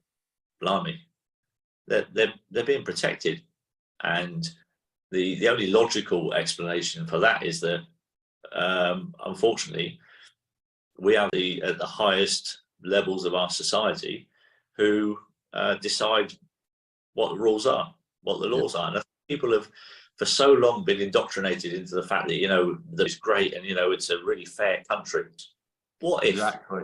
[SPEAKER 2] blimey, they're being protected, and the only logical explanation for that is that unfortunately we have at the highest levels of our society who decide what the rules are, what the laws are. And I think people have for so long been indoctrinated into the fact that that it's great and it's a really fair country. What if
[SPEAKER 1] Exactly.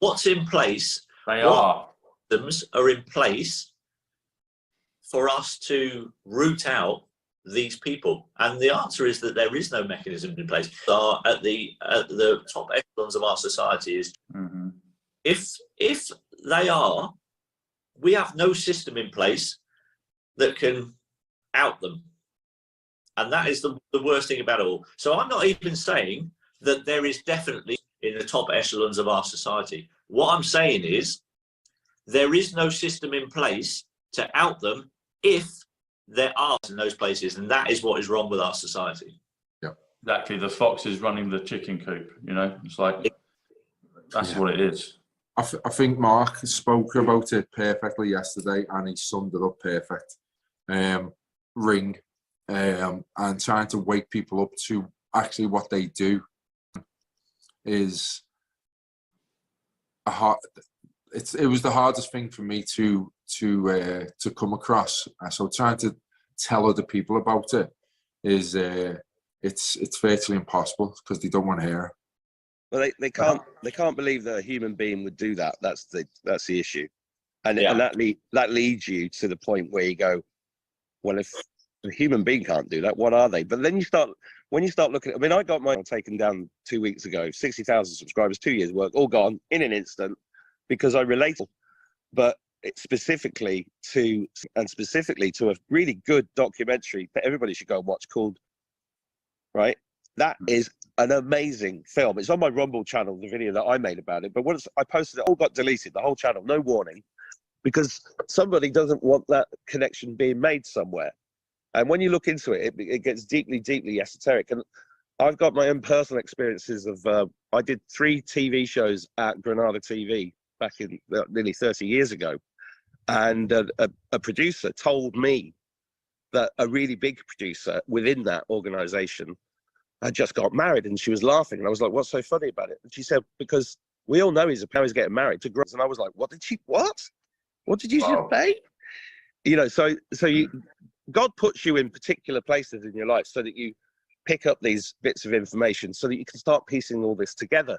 [SPEAKER 2] What's in place?
[SPEAKER 1] What
[SPEAKER 2] systems are in place for us to root out these people? And the answer is that there is no mechanism in place. At the top echelons of our society is if they are, we have no system in place that can out them. And that is the worst thing about it all. So I'm not even saying that there is definitely in the top echelons of our society. What I'm saying is there is no system in place to out them if there are in those places, and that is what is wrong with our society.
[SPEAKER 3] Yeah,
[SPEAKER 1] exactly. The fox is running the chicken coop. It's like that's what it is.
[SPEAKER 3] I think Mark spoke about it perfectly yesterday, and he summed it up perfect. Ring, and trying to wake people up to actually what they do is it was the hardest thing for me to come across. So trying to tell other people about it is it's virtually impossible because they don't want to hear it.
[SPEAKER 4] Well, they can't believe that a human being would do that. That's the issue, and that leads you to the point where you go, well, if a human being can't do that, what are they? But then when you start looking, I mean, I got mine taken down 2 weeks ago, 60,000 subscribers, 2 years work, all gone in an instant because I related, but specifically to a really good documentary that everybody should go and watch called, right? That is an amazing film. It's on my Rumble channel, the video that I made about it. But once I posted it, all got deleted, the whole channel, no warning, because somebody doesn't want that connection being made somewhere. And when you look into it, it gets deeply, deeply esoteric. And I've got my own personal experiences of, I did 3 TV shows at Granada TV back in nearly 30 years ago. And a producer told me that a really big producer within that organization had just got married, and she was laughing. And I was like, what's so funny about it? And she said, because we all know he's getting married to girls. And I was like, what did you just say? You know, so God puts you in particular places in your life so that you pick up these bits of information so that you can start piecing all this together.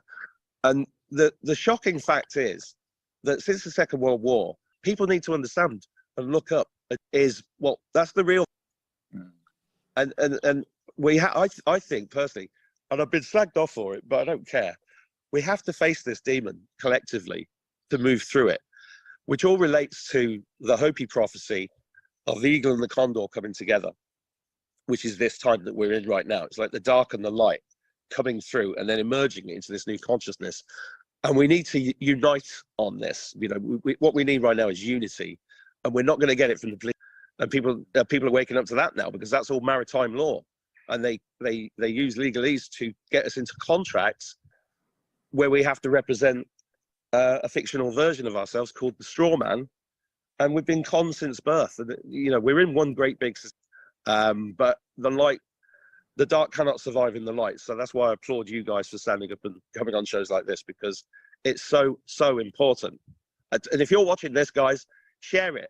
[SPEAKER 4] And the shocking fact is that since the Second World War, people need to understand and look up that's the real. And I think personally, and I've been slagged off for it, but I don't care. We have to face this demon collectively to move through it, which all relates to the Hopi prophecy of the eagle and the condor coming together, which is this time that we're in right now. It's like the dark and the light coming through and then emerging into this new consciousness. And we need to unite on this. You know, what we need right now is unity, and we're not going to get it from the police. And people are waking up to that now, because that's all maritime law, and they use legalese to get us into contracts where we have to represent a fictional version of ourselves called the straw man. And we've been conned since birth. And, you know, we're in one great big system, but the dark cannot survive in the light. So that's why I applaud you guys for standing up and coming on shows like this, because it's so important. And if you're watching this, guys, share it.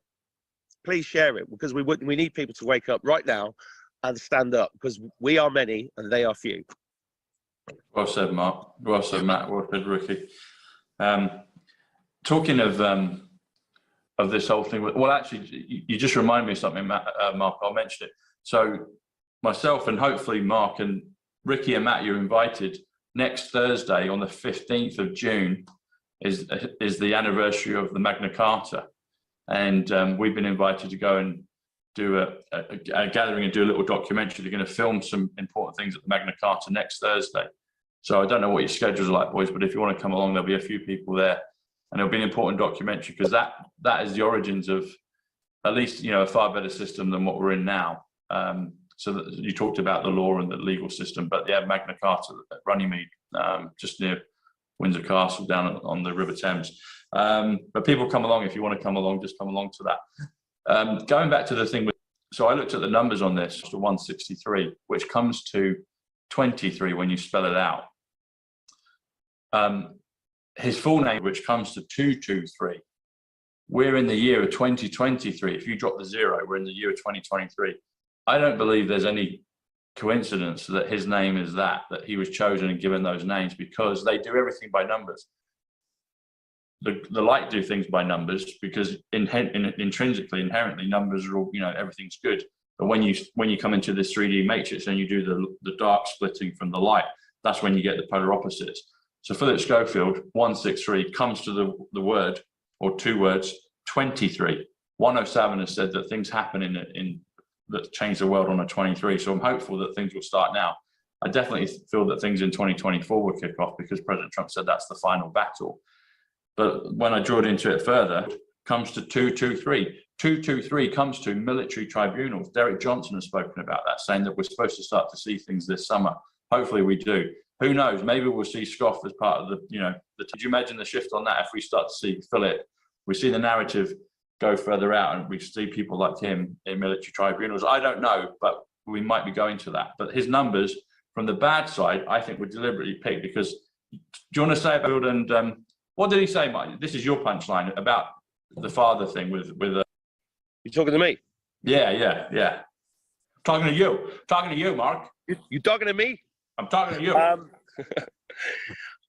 [SPEAKER 4] Please share it, because we need people to wake up right now and stand up, because we are many and they are few.
[SPEAKER 1] Well said, Mark. Well said, Matt. Well said, Rickie. Talking of this whole thing, well, actually, you just remind me of something, Matt, Mark. I'll mention it. So myself and hopefully Mark and Rickie and Matt, you're invited next Thursday on the 15th of June is the anniversary of the Magna Carta. And we've been invited to go and do a gathering and do a little documentary. They're going to film some important things at the Magna Carta next Thursday. So I don't know what your schedules are like, boys, but if you want to come along, there'll be a few people there. And it'll be an important documentary, because that is the origins of at least, you know, a far better system than what we're in now. So that you talked about the law and the legal system, but they have Magna Carta at Runnymede, just near Windsor Castle down on the River Thames. But people come along. If you want to come along, just come along to that. Going back to the thing so I looked at the numbers on this, to 163, which comes to 23 when you spell it out. His full name, which comes to 223. We're in the year of 2023. If you drop the 0, we're in the year of 2023. I don't believe there's any coincidence that his name is that he was chosen and given those names, because they do everything by numbers. The light do things by numbers, because intrinsically, inherently, numbers are all, you know, everything's good. But when you come into this 3D matrix and you do the dark splitting from the light, that's when you get the polar opposites. So Philip Schofield, 163, comes to the word, or two words, 23. 107 has said that things happen in that change the world on a 23. So I'm hopeful that things will start now. I definitely feel that things in 2024 will kick off, because President Trump said that's the final battle. But when I draw it into it further, it comes to 223. 223 comes to military tribunals. Derek Johnson has spoken about that, saying that we're supposed to start to see things this summer. Hopefully we do. Who knows? Maybe we'll see Scoff as part of the, you know, could you imagine the shift on that if we start to see Philip? We see the narrative go further out and we see people like him in military tribunals. I don't know, but we might be going to that. But his numbers from the bad side, I think, were deliberately picked, because do you want to say about, and what did he say, Mike? This is your punchline about the father thing with
[SPEAKER 4] You talking to me?
[SPEAKER 1] Yeah. Talking to you, Mark.
[SPEAKER 4] You talking to me?
[SPEAKER 1] I'm talking to you.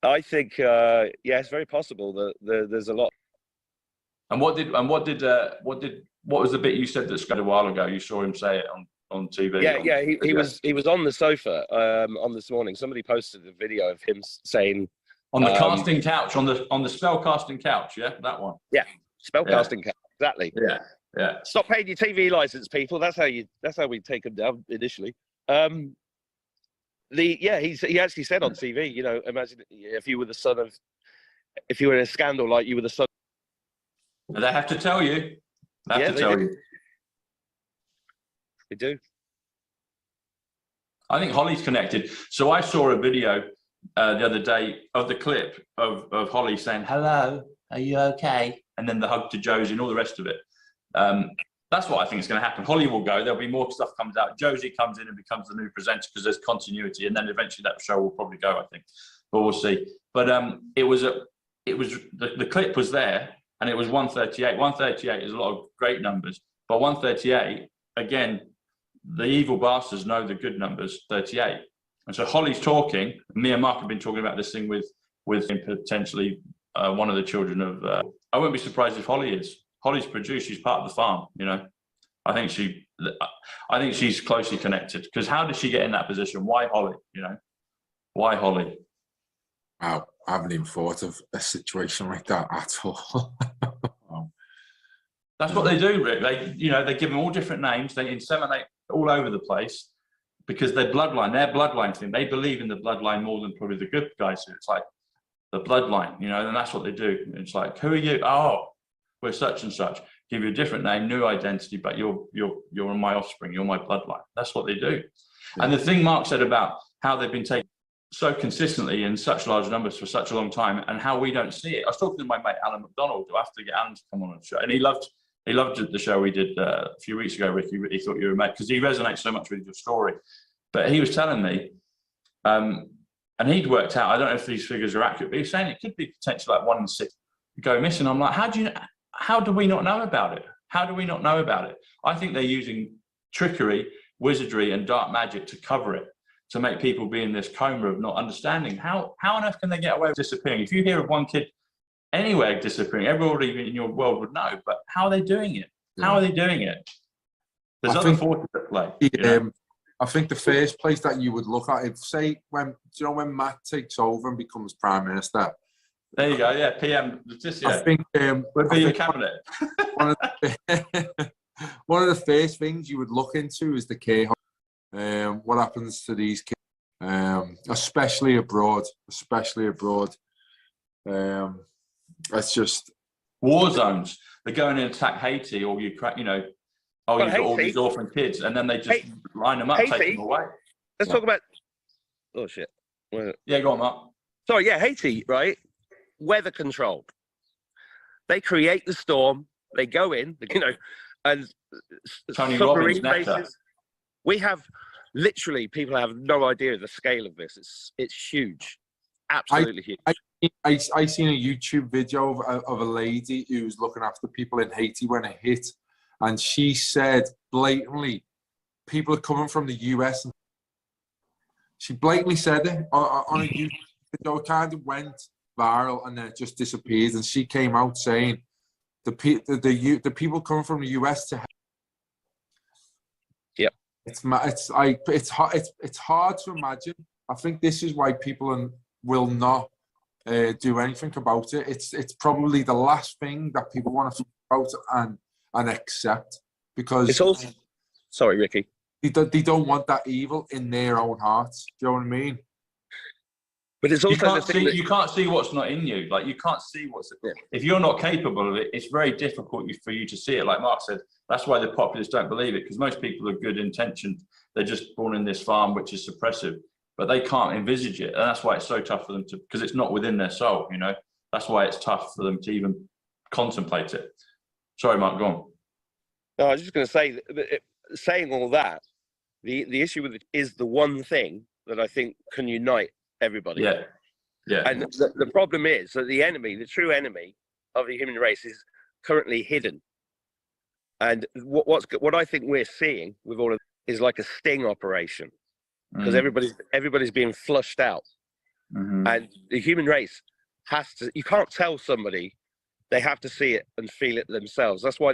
[SPEAKER 4] I think, yeah, it's very possible that there's a lot.
[SPEAKER 1] And what was the bit you said that a while ago? You saw him say it on TV.
[SPEAKER 4] Yeah. He was on the sofa on this morning. Somebody posted a video of him saying
[SPEAKER 1] on the casting couch, on the spell casting couch. Yeah, that one.
[SPEAKER 4] Yeah, spell casting couch. Exactly.
[SPEAKER 1] Yeah.
[SPEAKER 4] Stop paying your TV license, people. That's how we take them down initially. He actually said on TV, you know, imagine if you were in a scandal, like you were the son.
[SPEAKER 1] They have to tell you. They have to tell you.
[SPEAKER 4] They do.
[SPEAKER 1] I think Holly's connected. So I saw a video the other day of the clip of Holly saying hello are you okay? And then the hug to Josie and all the rest of it. That's what I think is going to happen. Holly will go. There'll be more stuff comes out. Josie comes in and becomes the new presenter because there's continuity, and then eventually that show will probably go, I think. But we'll see. But the clip was there, and it was 138. 138 is a lot of great numbers, but 138 again, the evil bastards know the good numbers, 38. And so Holly's talking. Me and Mark have been talking about this thing with potentially one of the children of. I wouldn't be surprised if Holly is. Holly's produced. She's part of the farm. You know, I think she's closely connected. Because how did she get in that position? Why Holly? You know, why Holly?
[SPEAKER 3] Wow, I haven't even thought of a situation like that at all.
[SPEAKER 1] That's what they do, Rick. They give them all different names. They inseminate all over the place because their bloodline thing. They believe in the bloodline more than probably the good guys. It's like the bloodline, and that's what they do. It's like, who are you? Oh, we're such and such. Give you a different name, new identity, but you're my offspring. You're my bloodline. That's what they do. Yeah. And the thing Mark said about how they've been taken so consistently in such large numbers for such a long time, and how we don't see it. I was talking to my mate Alan McDonald. Do I have to get Alan to come on the show? And he loved the show we did a few weeks ago, Ricky. He thought you were a mate because he resonates so much with your story. But he was telling me, and he'd worked out, I don't know if these figures are accurate, but he was saying it could be potentially like 1 in 6 go missing. I'm like, how do we not know about it? How do we not know about it? I think they're using trickery, wizardry, and dark magic to cover it, to make people be in this coma of not understanding. How on earth can they get away with disappearing? If you hear of one kid anywhere disappearing, everybody in your world would know, but how are they doing it? How are they doing it? There's other forces at play.
[SPEAKER 3] I think the first place that you would look at, when Matt takes over and becomes Prime Minister.
[SPEAKER 1] There you go, yeah, PM, Tissier.
[SPEAKER 3] I think
[SPEAKER 1] would be your cabinet.
[SPEAKER 3] One of the first things you would look into is the care home. What happens to these kids, especially abroad. It's just
[SPEAKER 1] war zones. They're going in and attack Haiti or Ukraine. You've got all these orphan kids, and then they just line them up, take them away.
[SPEAKER 4] Let's talk about. Oh shit!
[SPEAKER 1] Yeah, go on, Mark.
[SPEAKER 4] Sorry, yeah, Haiti, right? Weather control. They create the storm. They go in, and
[SPEAKER 1] Tony
[SPEAKER 4] submarine
[SPEAKER 1] Robbins,
[SPEAKER 4] bases. We have literally people have no idea of the scale of this. It's huge, absolutely huge.
[SPEAKER 3] I seen a YouTube video of a lady who was looking after people in Haiti when it hit, and she said blatantly, people are coming from the US. She blatantly said it on a YouTube video. It kind of went viral and then it just disappeared. And she came out saying the people coming from the US to.
[SPEAKER 4] Yep.
[SPEAKER 3] It's hard to imagine. I think this is why people will not do anything about it. It's probably the last thing that people want to think about and accept, because
[SPEAKER 4] it's also. Sorry, Ricky.
[SPEAKER 3] They don't want that evil in their own hearts. Do you know what I mean?
[SPEAKER 4] But it's also
[SPEAKER 1] you can't see what's not in you. Like, you can't see what's. If you're not capable of it, it's very difficult for you to see it. Like Mark said, that's why the populace don't believe it, because most people are good intentioned. They're just born in this farm, which is suppressive, but they can't envisage it, and that's why it's so tough for them to, because it's not within their soul. That's why it's tough for them to even contemplate it. Sorry, Mark, go on.
[SPEAKER 4] No, I was just going to say, saying all that, the issue with it is the one thing that I think can unite everybody.
[SPEAKER 1] Yeah.
[SPEAKER 4] And the problem is that the true enemy of the human race is currently hidden. And what I think we're seeing with all of is like a sting operation, because everybody's being flushed out.
[SPEAKER 1] Mm-hmm.
[SPEAKER 4] And the human race has to, you can't tell somebody, they have to see it and feel it themselves. That's why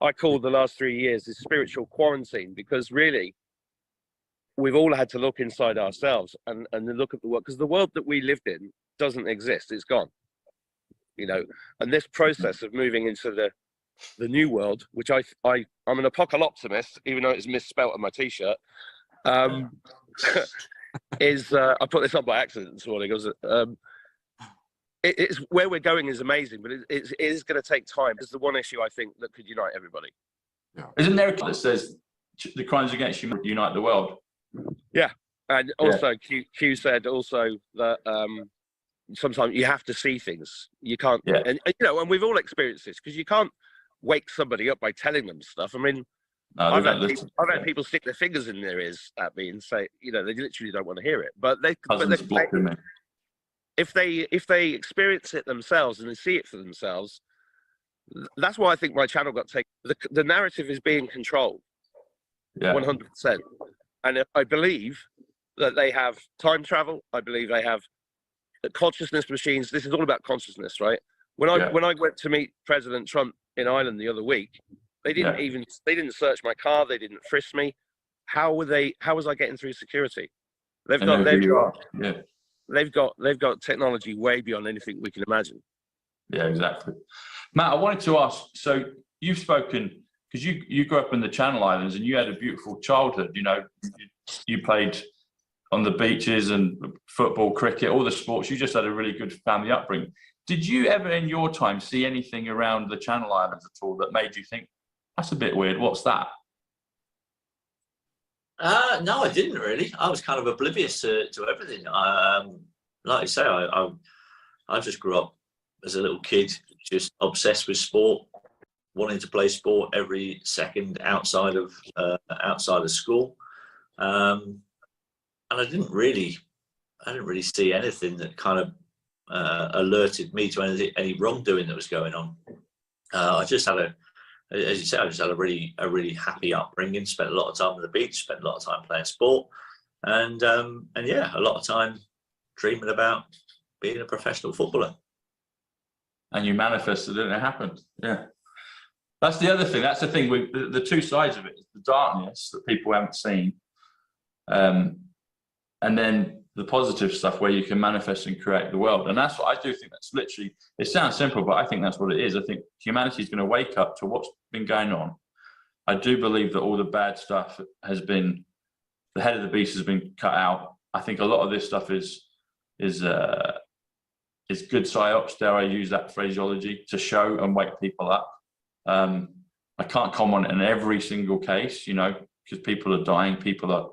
[SPEAKER 4] I call the last 3 years this spiritual quarantine, because really we've all had to look inside ourselves and look at the world, because the world that we lived in doesn't exist. It's gone, and this process of moving into the new world, which I'm an apocalyptimist, even though it's misspelt on my t-shirt, is I put this on by accident this morning. It's where we're going is amazing, but it is going to take time. It's the one issue I think that could unite everybody.
[SPEAKER 1] Yeah. Isn't there a that says the crimes against humanity unite the world?
[SPEAKER 4] Yeah, and also Q said also that sometimes you have to see things. You can't,
[SPEAKER 1] Yeah.
[SPEAKER 4] and you know, and we've all experienced this, because you can't wake somebody up by telling them stuff. I mean,
[SPEAKER 1] No,
[SPEAKER 4] I've
[SPEAKER 1] they
[SPEAKER 4] had
[SPEAKER 1] don't
[SPEAKER 4] people,
[SPEAKER 1] listen.
[SPEAKER 4] I've had people stick their fingers in their ears at me and say, you know, they literally don't want to hear it. But they,
[SPEAKER 1] Cousins blocking me.
[SPEAKER 4] if they experience it themselves and they see it for themselves, that's why I think my channel got taken. The narrative is being controlled,
[SPEAKER 1] Yeah.
[SPEAKER 4] 100%. And I believe that they have time travel. I believe they have consciousness machines. This is all about consciousness, right? When I went to meet President Trump in Ireland the other week, they didn't search my car. They didn't frisk me. How was I getting through security? They've got technology way beyond anything we can imagine.
[SPEAKER 1] Yeah, exactly. Matt, I wanted to ask, so you've spoken, because you grew up in the Channel Islands and you had a beautiful childhood, you know, you played on the beaches and football, cricket, all the sports. You just had a really good family upbringing. Did you ever in your time see anything around the Channel Islands at all that made you think, that's a bit weird, what's that?
[SPEAKER 2] No, I didn't really. I was kind of oblivious to everything. Like I say, I just grew up as a little kid, just obsessed with sport, wanting to play sport every second outside of school, and I didn't really see anything that kind of alerted me to any wrongdoing that was going on. I just had as you said, I just had a really happy upbringing. Spent a lot of time on the beach, spent a lot of time playing sport, and yeah, a lot of time dreaming about being a professional footballer.
[SPEAKER 1] And you manifested it and it happened. Yeah. That's the other thing. That's the thing with the two sides of it, the darkness that people haven't seen. And then the positive stuff where you can manifest and create the world. And that's what I do think. That's literally, it sounds simple, but I think that's what it is. I think humanity is going to wake up to what's been going on. I do believe that all the bad stuff has been, the head of the beast has been cut out. I think a lot of this stuff is good psyops, dare I use that phraseology, to show and wake people up. I can't comment on every single case, you know, because people are dying, people are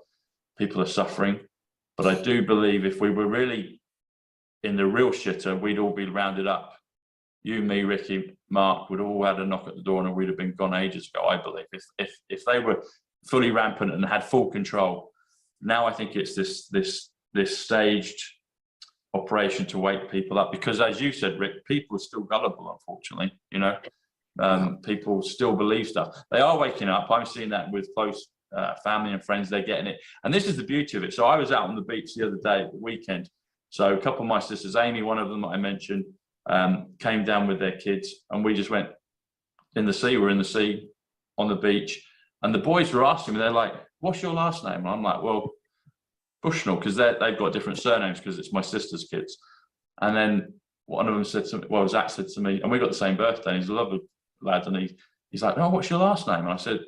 [SPEAKER 1] suffering. But I do believe if we were really in the real shitter, we'd all be rounded up. You, me, Rickie, Mark would all had a knock at the door and we'd have been gone ages ago, I believe. If they were fully rampant and had full control. Now I think it's this staged operation to wake people up, because as you said, Rick, people are still gullible, unfortunately, you know. People still believe stuff. They are waking up. I'm seeing that with close family and friends. They're getting it, and this is the beauty of it. So I was out on the beach the other day, the weekend. So a couple of my sisters, Amy, one of them that I mentioned, came down with their kids, and we just went in the sea. We're in the sea on the beach, and the boys were asking me, they're like, "What's your last name?" And I'm like, "Well, Bushnell," because they've got different surnames because it's my sister's kids. And then one of them said to me, well, Zach said to me, and we got the same birthday, and he's a lovely lad, and he's like, "Oh, what's your last name?" And I said,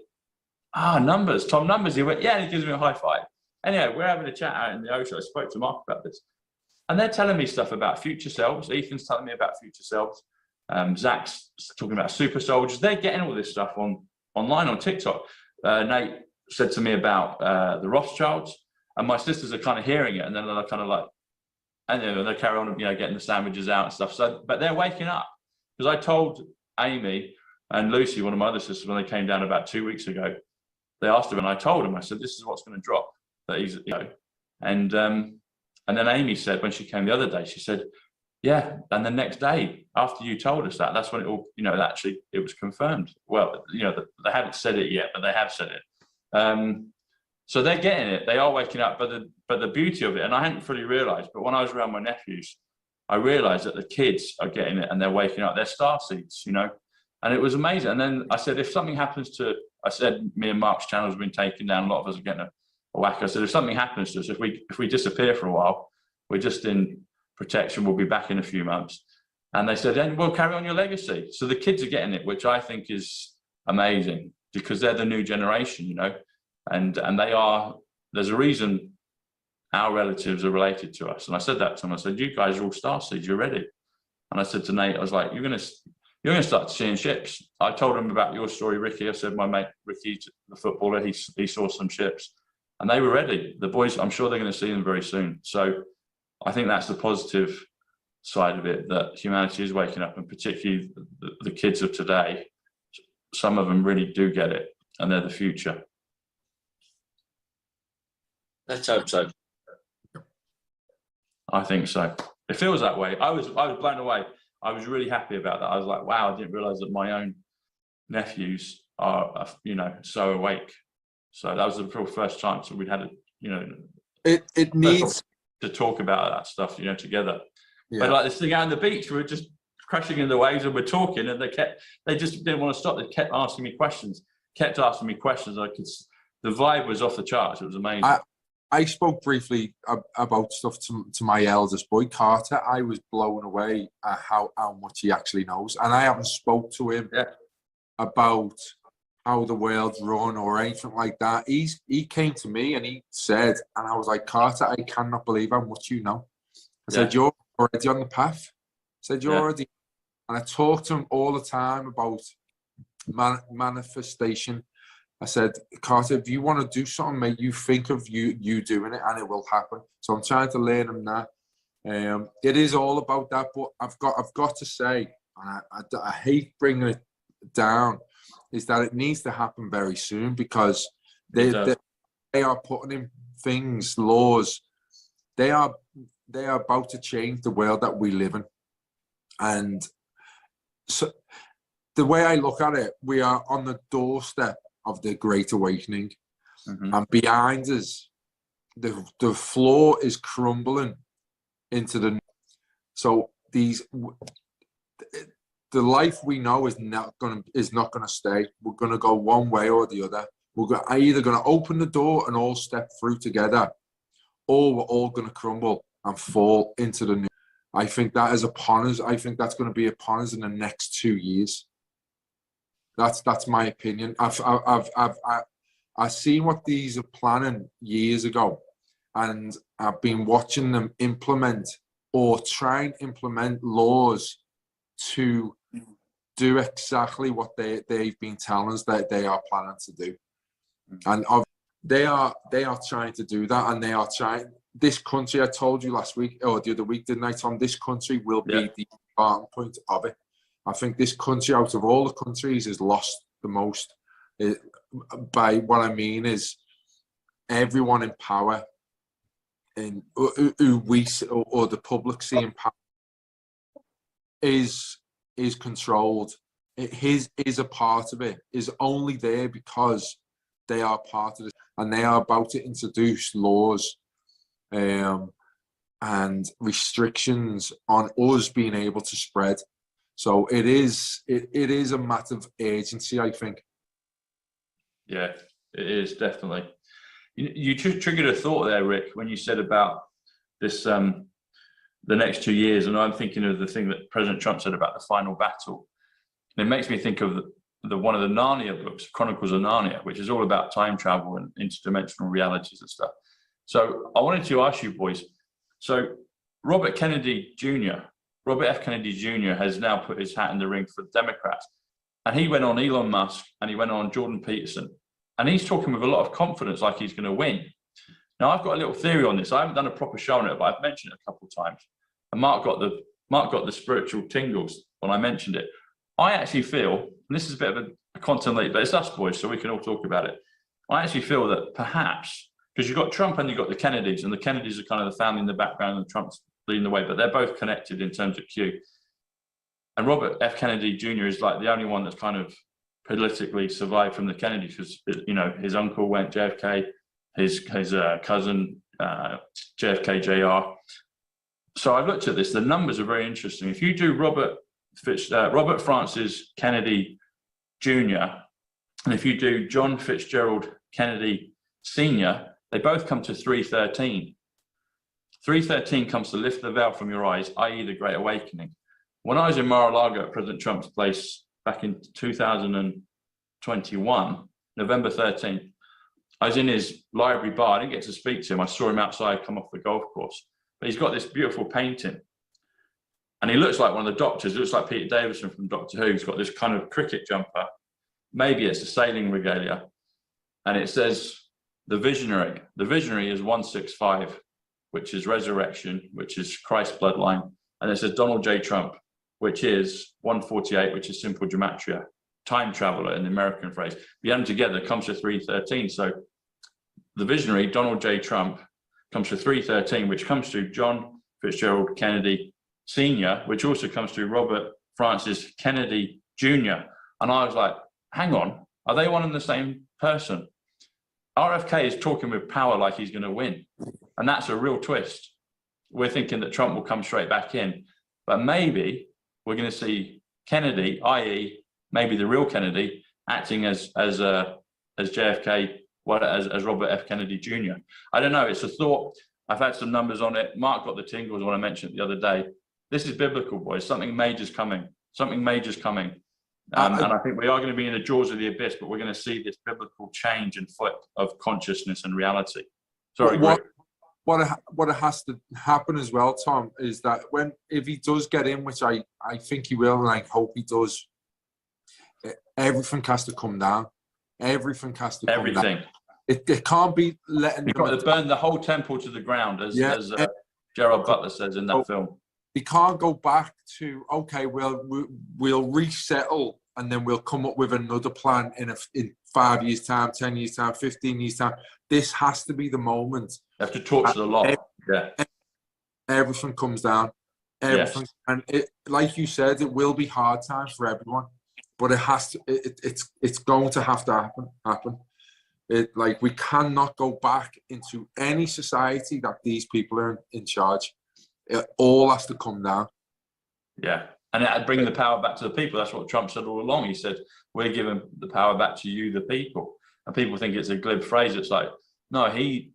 [SPEAKER 1] Numbers, Tom Numbers. He went, "Yeah," and he gives me a high five. Anyway, we're having a chat out in the ocean. I spoke to Mark about this, and they're telling me stuff about future selves. Ethan's telling me about future selves. Zach's talking about super soldiers. They're getting all this stuff online on TikTok. Nate said to me about the Rothschilds, and my sisters are kind of hearing it, and then they're kind of like, and they carry on, you know, getting the sandwiches out and stuff. So, but they're waking up, because I told Amy and Lucy, one of my other sisters, when they came down about 2 weeks ago, they asked them, and I told them, I said, "This is what's going to drop." That he's, you know, and then Amy said when she came the other day, she said, "Yeah," and the next day after you told us that, that's when it all, you know, actually it was confirmed. Well, you know, they haven't said it yet, but they have said it. So they're getting it. They are waking up. But the beauty of it, and I hadn't fully realised, but when I was around my nephews, I realised that the kids are getting it and they're waking up. They're starseeds, you know, and it was amazing. And then I said, if something happens to, I said, me and Mark's channel has been taken down. A lot of us are getting a whack. I said, if something happens to us, if we disappear for a while, we're just in protection. We'll be back in a few months. And they said, then we'll carry on your legacy. So the kids are getting it, which I think is amazing, because they're the new generation, you know. And they are, there's a reason our relatives are related to us. And I said that to them. I said, "You guys are all starseeds, you're ready." And I said to Nate, I was like, you're gonna start seeing ships. I told him about your story, Rickie. I said, my mate Rickie, the footballer, he saw some ships, and they were ready. The boys, I'm sure they're going to see them very soon. So I think that's the positive side of it, that humanity is waking up, and particularly the kids of today, some of them really do get it, and they're the future.
[SPEAKER 2] Let's hope so.
[SPEAKER 1] I think so. It feels that way. I was blown away. I was really happy about that. I was like, wow, I didn't realize that my own nephews are, you know, so awake. So that was the first time. So we'd had a, you know,
[SPEAKER 3] it needs
[SPEAKER 1] to talk about that stuff, you know, together.
[SPEAKER 3] Yeah.
[SPEAKER 1] But like this thing out on the beach, we were just crashing in the waves and we're talking, and they just didn't want to stop. They kept asking me questions. I could, the vibe was off the charts. It was amazing.
[SPEAKER 3] I spoke briefly about stuff to my eldest boy, Carter. I was blown away at how much he actually knows. And I haven't spoke to him about how the world's run or anything like that. He came to me and he said, and I was like, Carter, I cannot believe how much you know. I said, you're already on the path. I said, you're already. And I talked to him all the time about manifestation. I said, Carter, if you want to do something, mate, you think of you doing it and it will happen. So I'm trying to learn him that. It is all about that, but I've got to say, and I hate bringing it down, is that it needs to happen very soon, because they are putting in things, laws. They are about to change the world that we live in. And so the way I look at it, we are on the doorstep of the Great Awakening, and behind us, the floor is crumbling into the. So the life we know is not gonna stay. We're gonna go one way or the other. We're either gonna open the door and all step through together, or we're all gonna crumble and fall into the new. I think that is upon us. I think that's going to be upon us in the next 2 years. That's my opinion. I've seen what these are planning years ago, and I've been watching them implement or try and implement laws to do exactly what they've been telling us that they are planning to do. And they are trying to do that, and they are trying. This country, I told you last week or the other week, didn't I, Tom? This country will be the starting point of it. I think this country, out of all the countries, has lost the most. By what I mean is, everyone in power, and who we or the public see in power, is controlled. Is a part of it. Is only there because they are part of it, and they are about to introduce laws and restrictions on us being able to spread. So it is a matter of urgency, I think.
[SPEAKER 1] Yeah, it is, definitely. You triggered a thought there, Rick, when you said about this the next 2 years, and I'm thinking of the thing that President Trump said about the final battle. And it makes me think of one of the Narnia books, Chronicles of Narnia, which is all about time travel and interdimensional realities and stuff. So I wanted to ask you boys, so Robert F. Kennedy Jr. has now put his hat in the ring for the Democrats. And he went on Elon Musk and he went on Jordan Peterson. And he's talking with a lot of confidence like he's going to win. Now, I've got a little theory on this. I haven't done a proper show on it, but I've mentioned it a couple of times. And Mark got the spiritual tingles when I mentioned it. I actually feel, and this is a bit of a quantum leap, but it's us boys, so we can all talk about it. I actually feel that perhaps, because you've got Trump and you've got the Kennedys, and the Kennedys are kind of the family in the background and Trump's leading the way, but they're both connected in terms of Q. And Robert F. Kennedy Jr. is like the only one that's kind of politically survived from the Kennedys, because, you know, his uncle went JFK, his cousin JFK Jr. So I've looked at this. The numbers are very interesting. If you do Robert Francis Kennedy Jr., and if you do John Fitzgerald Kennedy Sr., they both come to 313. 313 comes to lift the veil from your eyes, i.e. the Great Awakening. When I was in Mar-a-Lago at President Trump's place back in 2021, November 13th, I was in his library bar. I didn't get to speak to him. I saw him outside come off the golf course. But he's got this beautiful painting. And he looks like one of the doctors. He looks like Peter Davison from Doctor Who. He's got this kind of cricket jumper. Maybe it's a sailing regalia. And it says, the visionary. The visionary is 165, which is resurrection, which is Christ's bloodline. and it says Donald J. Trump, which is 148, which is simple gematria, time traveler in the American phrase. You add them together, it comes to 313. So the visionary, Donald J. Trump, comes to 313, which comes to John Fitzgerald Kennedy Sr., which also comes to Robert Francis Kennedy Jr. And I was like, hang on, are they one and the same person? RFK is talking with power like he's going to win. And that's a real twist. We're thinking that Trump will come straight back in. But maybe we're going to see Kennedy, i.e., maybe the real Kennedy, acting as JFK, well, as Robert F. Kennedy Jr. I don't know. It's a thought. I've had some numbers on it. Mark got the tingles when I mentioned it the other day. This is biblical, boys. Something major's coming. Something major's coming. And I think we are going to be in the jaws of the abyss, but we're going to see this biblical change and flip of consciousness and reality. Sorry,
[SPEAKER 3] what has to happen as well, Tom, is that if he does get in, which I think he will, and I hope he does, everything has to come down. Everything has to come down. It can't be letting.
[SPEAKER 1] You've got to burn the whole temple to the ground, as Gerald Butler says in that film.
[SPEAKER 3] He can't go back to, okay, well, we'll resettle and then we'll come up with another plan in 5 years' time, 10 years' time, 15 years' time. This has to be the moment.
[SPEAKER 1] You have to torture the lot.
[SPEAKER 3] Everything comes down. Everything. Yes. And like you said, it will be hard times for everyone, but it has to. It's going to have to happen. We cannot go back into any society that these people are in charge. It all has to come down.
[SPEAKER 1] Yeah, and it'd bring the power back to the people. That's what Trump said all along. He said, we're giving the power back to you, the people. And people think it's a glib phrase. It's like, no, him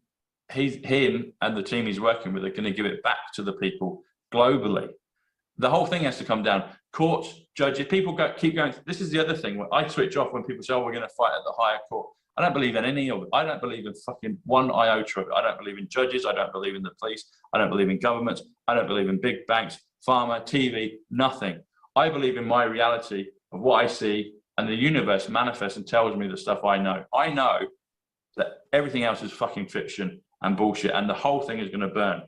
[SPEAKER 1] and the team he's working with are going to give it back to the people globally. The whole thing has to come down. Courts, judges, people keep going. This is the other thing. When I switch off when people say, oh, we're going to fight at the higher court. I don't believe in any of it. I don't believe in fucking one iota of it. I don't believe in judges. I don't believe in the police. I don't believe in governments. I don't believe in big banks, pharma, TV, nothing. I believe in my reality of what I see, and the universe manifests and tells me the stuff I know. I know that everything else is fucking fiction and bullshit, and the whole thing is going to burn.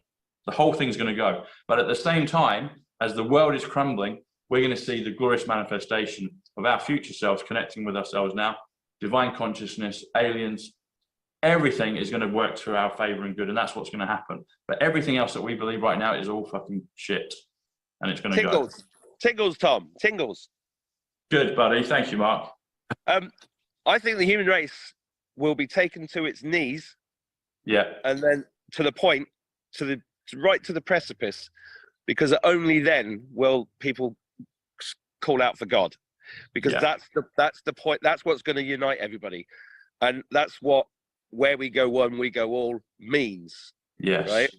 [SPEAKER 1] The whole thing's going to go. But at the same time, as the world is crumbling, we're going to see the glorious manifestation of our future selves connecting with ourselves now. Divine consciousness, aliens, everything is going to work to our favor and good, and that's what's going to happen. But everything else that we believe right now is all fucking shit, and it's going to go.
[SPEAKER 4] Tingles, Tom. Tingles.
[SPEAKER 1] Good, buddy. Thank you, Mark.
[SPEAKER 4] I think the human race will be taken to its knees.
[SPEAKER 1] Yeah.
[SPEAKER 4] And then to the point, right to the precipice, because only then will people call out for God. Because that's the point. That's what's going to unite everybody, and that's what where we go one, we go all means.
[SPEAKER 1] Yes.
[SPEAKER 4] Right.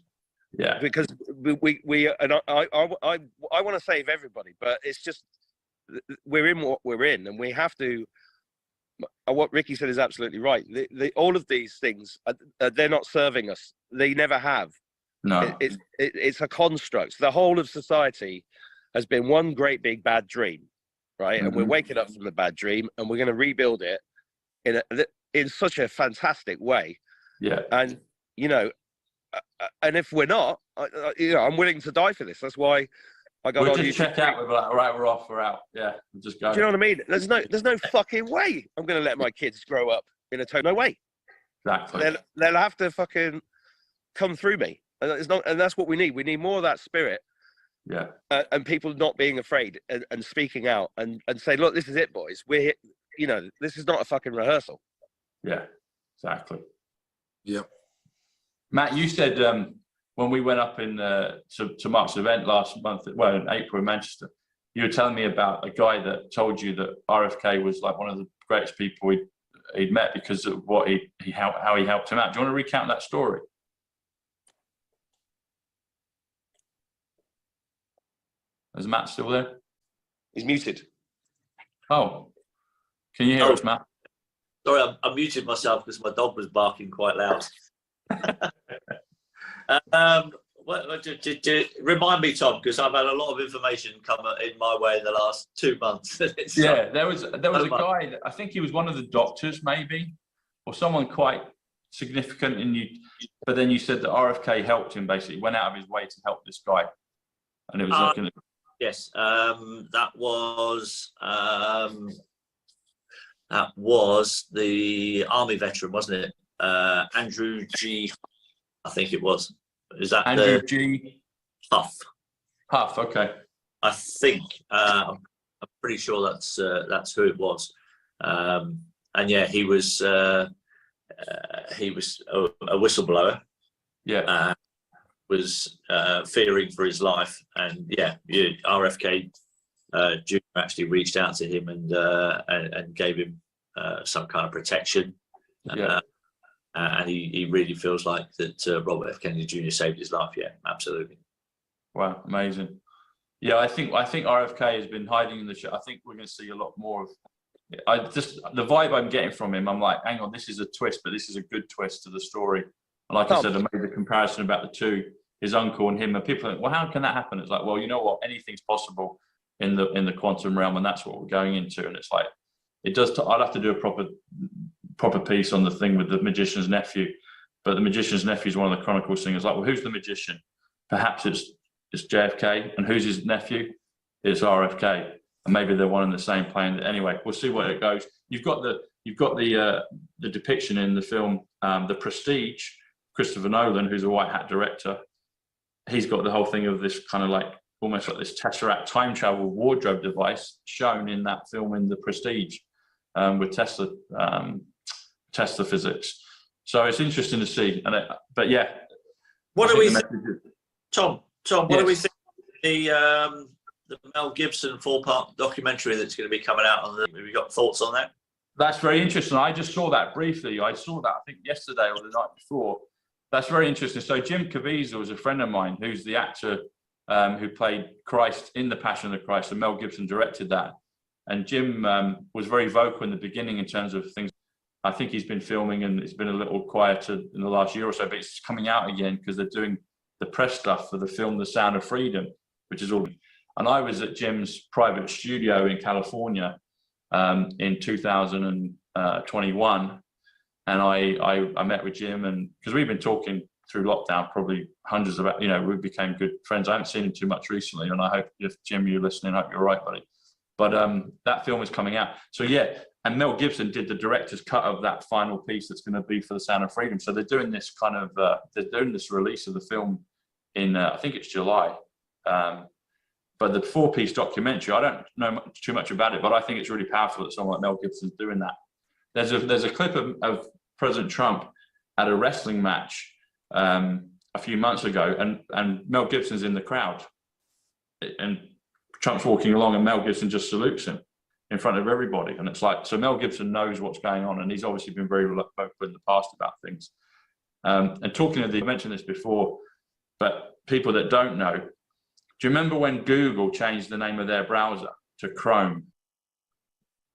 [SPEAKER 1] Yeah.
[SPEAKER 4] Because we and I want to save everybody, but it's just we're in what we're in, and we have to. What Rickie said is absolutely right. All of these things they're not serving us. They never have.
[SPEAKER 1] No.
[SPEAKER 4] It's a construct. The whole of society has been one great big bad dream. Right, and we're waking up from the bad dream, and we're going to rebuild it in such a fantastic way.
[SPEAKER 1] Yeah,
[SPEAKER 4] and and if we're not, I'm willing to die for this. That's why I got.
[SPEAKER 1] We'll just check out. We're like, all right, we're off. We're out. Yeah, we'll just go.
[SPEAKER 4] Do you know what I mean? There's no fucking way I'm going to let my kids grow up in a no way.
[SPEAKER 1] Exactly.
[SPEAKER 4] They'll have to fucking come through me, and it's not. And that's what we need. We need more of that spirit.
[SPEAKER 1] Yeah,
[SPEAKER 4] and people not being afraid and speaking out and saying, look, this is it, boys. We're, this is not a fucking rehearsal.
[SPEAKER 1] Yeah, exactly.
[SPEAKER 3] Yep.
[SPEAKER 1] Matt, you said when we went up in to Mark's event last month, well, in April in Manchester, you were telling me about a guy that told you that RFK was like one of the greatest people he'd met because of what how he helped him out. Do you want to recount that story? Is Matt still there?
[SPEAKER 2] He's muted.
[SPEAKER 1] Oh, can you hear us, Matt?
[SPEAKER 2] Sorry, I muted myself because my dog was barking quite loud. Remind me, Tom, because I've had a lot of information come in my way in the last 2 months.
[SPEAKER 1] Yeah, there was a guy, I think he was one of the doctors maybe, or someone quite significant in you, but then you said that RFK helped him, basically went out of his way to help this guy. and it was looking at.
[SPEAKER 2] Yes, that was the army veteran, wasn't it? Andrew G. I think it was. Is that
[SPEAKER 1] Andrew G.
[SPEAKER 2] Huff?
[SPEAKER 1] Huff. Okay.
[SPEAKER 2] I think I'm pretty sure that's who it was. And yeah, he was a whistleblower.
[SPEAKER 1] Yeah.
[SPEAKER 2] Was fearing for his life, and yeah, RFK Jr. actually reached out to him and gave him some kind of protection.
[SPEAKER 1] Yeah.
[SPEAKER 2] And he really feels like that Robert F. Kennedy Jr. saved his life. Yeah, absolutely.
[SPEAKER 1] Wow, amazing. Yeah, I think RFK has been hiding in the show. I think we're going to see a lot more of. The vibe I'm getting from him. I'm like, hang on, this is a twist, but this is a good twist to the story. And like I said, I made the comparison about the two, his uncle and him, and people think, well, how can that happen? It's like, well, you know what? Anything's possible in the quantum realm, and that's what we're going into. And it's like, it does. I'd have to do a proper piece on the thing with the magician's nephew, but the magician's nephew is one of the Chronicles singers. Like, well, who's the magician? Perhaps it's JFK, and who's his nephew? It's RFK, and maybe they're one and the same plane. Anyway, we'll see where it goes. You've got the depiction in the film, The Prestige. Christopher Nolan, who's a white hat director, he's got the whole thing of this kind of like almost like this Tesseract time travel wardrobe device shown in that film in The Prestige with Tesla physics. So it's interesting to see. But yeah,
[SPEAKER 2] what do we think, Tom? What
[SPEAKER 1] Yes.
[SPEAKER 2] do we think of the Mel Gibson 4-part documentary that's going to be coming out on have you got thoughts on that?
[SPEAKER 1] That's very interesting. I just saw that briefly. I saw that I think yesterday or the night before. That's very interesting. So Jim Caviezel was a friend of mine who's the actor who played Christ in The Passion of the Christ, and Mel Gibson directed that. And Jim was very vocal in the beginning in terms of things. I think he's been filming and it's been a little quieter in the last year or so, but it's coming out again because they're doing the press stuff for the film The Sound of Freedom, which is all. And I was at Jim's private studio in California in 2021. And I met with Jim, and because we've been talking through lockdown, probably hundreds of, we became good friends. I haven't seen him too much recently, and I hope, if Jim, you're listening, I hope you're right, buddy. But that film is coming out. So yeah, and Mel Gibson did the director's cut of that final piece that's going to be for The Sound of Freedom. So they're doing this kind of, they're doing this release of the film in, I think it's July. But the 4-piece documentary, I don't know too much about it, but I think it's really powerful that someone like Mel Gibson's doing that. There's a clip of President Trump at a wrestling match a few months ago, and Mel Gibson's in the crowd, and Trump's walking along, and Mel Gibson just salutes him in front of everybody, and it's like, so Mel Gibson knows what's going on, and he's obviously been very vocal in the past about things. And talking of I mentioned this before, but people that don't know, do you remember when Google changed the name of their browser to Chrome?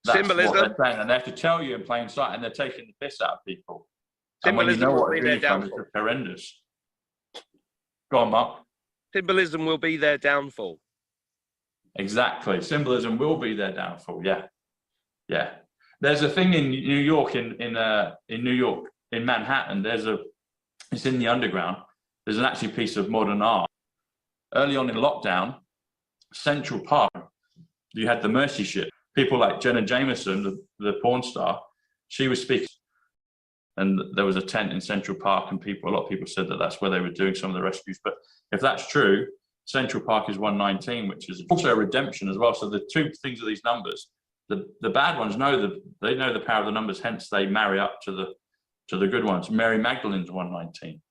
[SPEAKER 1] That's
[SPEAKER 4] Symbolism.
[SPEAKER 1] what they're saying, and they have to tell you in plain sight, and they're taking the piss out of people.
[SPEAKER 4] Symbolism
[SPEAKER 1] And when you know
[SPEAKER 4] will
[SPEAKER 1] what
[SPEAKER 4] be
[SPEAKER 1] they're
[SPEAKER 4] their
[SPEAKER 1] doing from,
[SPEAKER 4] downfall.
[SPEAKER 1] it's horrendous. Go on, Mark.
[SPEAKER 4] Symbolism will be their downfall.
[SPEAKER 1] Exactly. Symbolism will be their downfall. Yeah. Yeah. There's a thing in New York, in New York, in Manhattan, it's in the underground. There's an actually piece of modern art. Early on in lockdown, Central Park, you had the Mercy ship. People like Jenna Jameson, the porn star, she was speaking, and there was a tent in Central Park, and a lot of people said that that's where they were doing some of the rescues. But if that's true, Central Park is 119, which is also a redemption as well. So the two things are these numbers. The bad ones know the power of the numbers, hence they marry up to the good ones. Mary Magdalene's 119,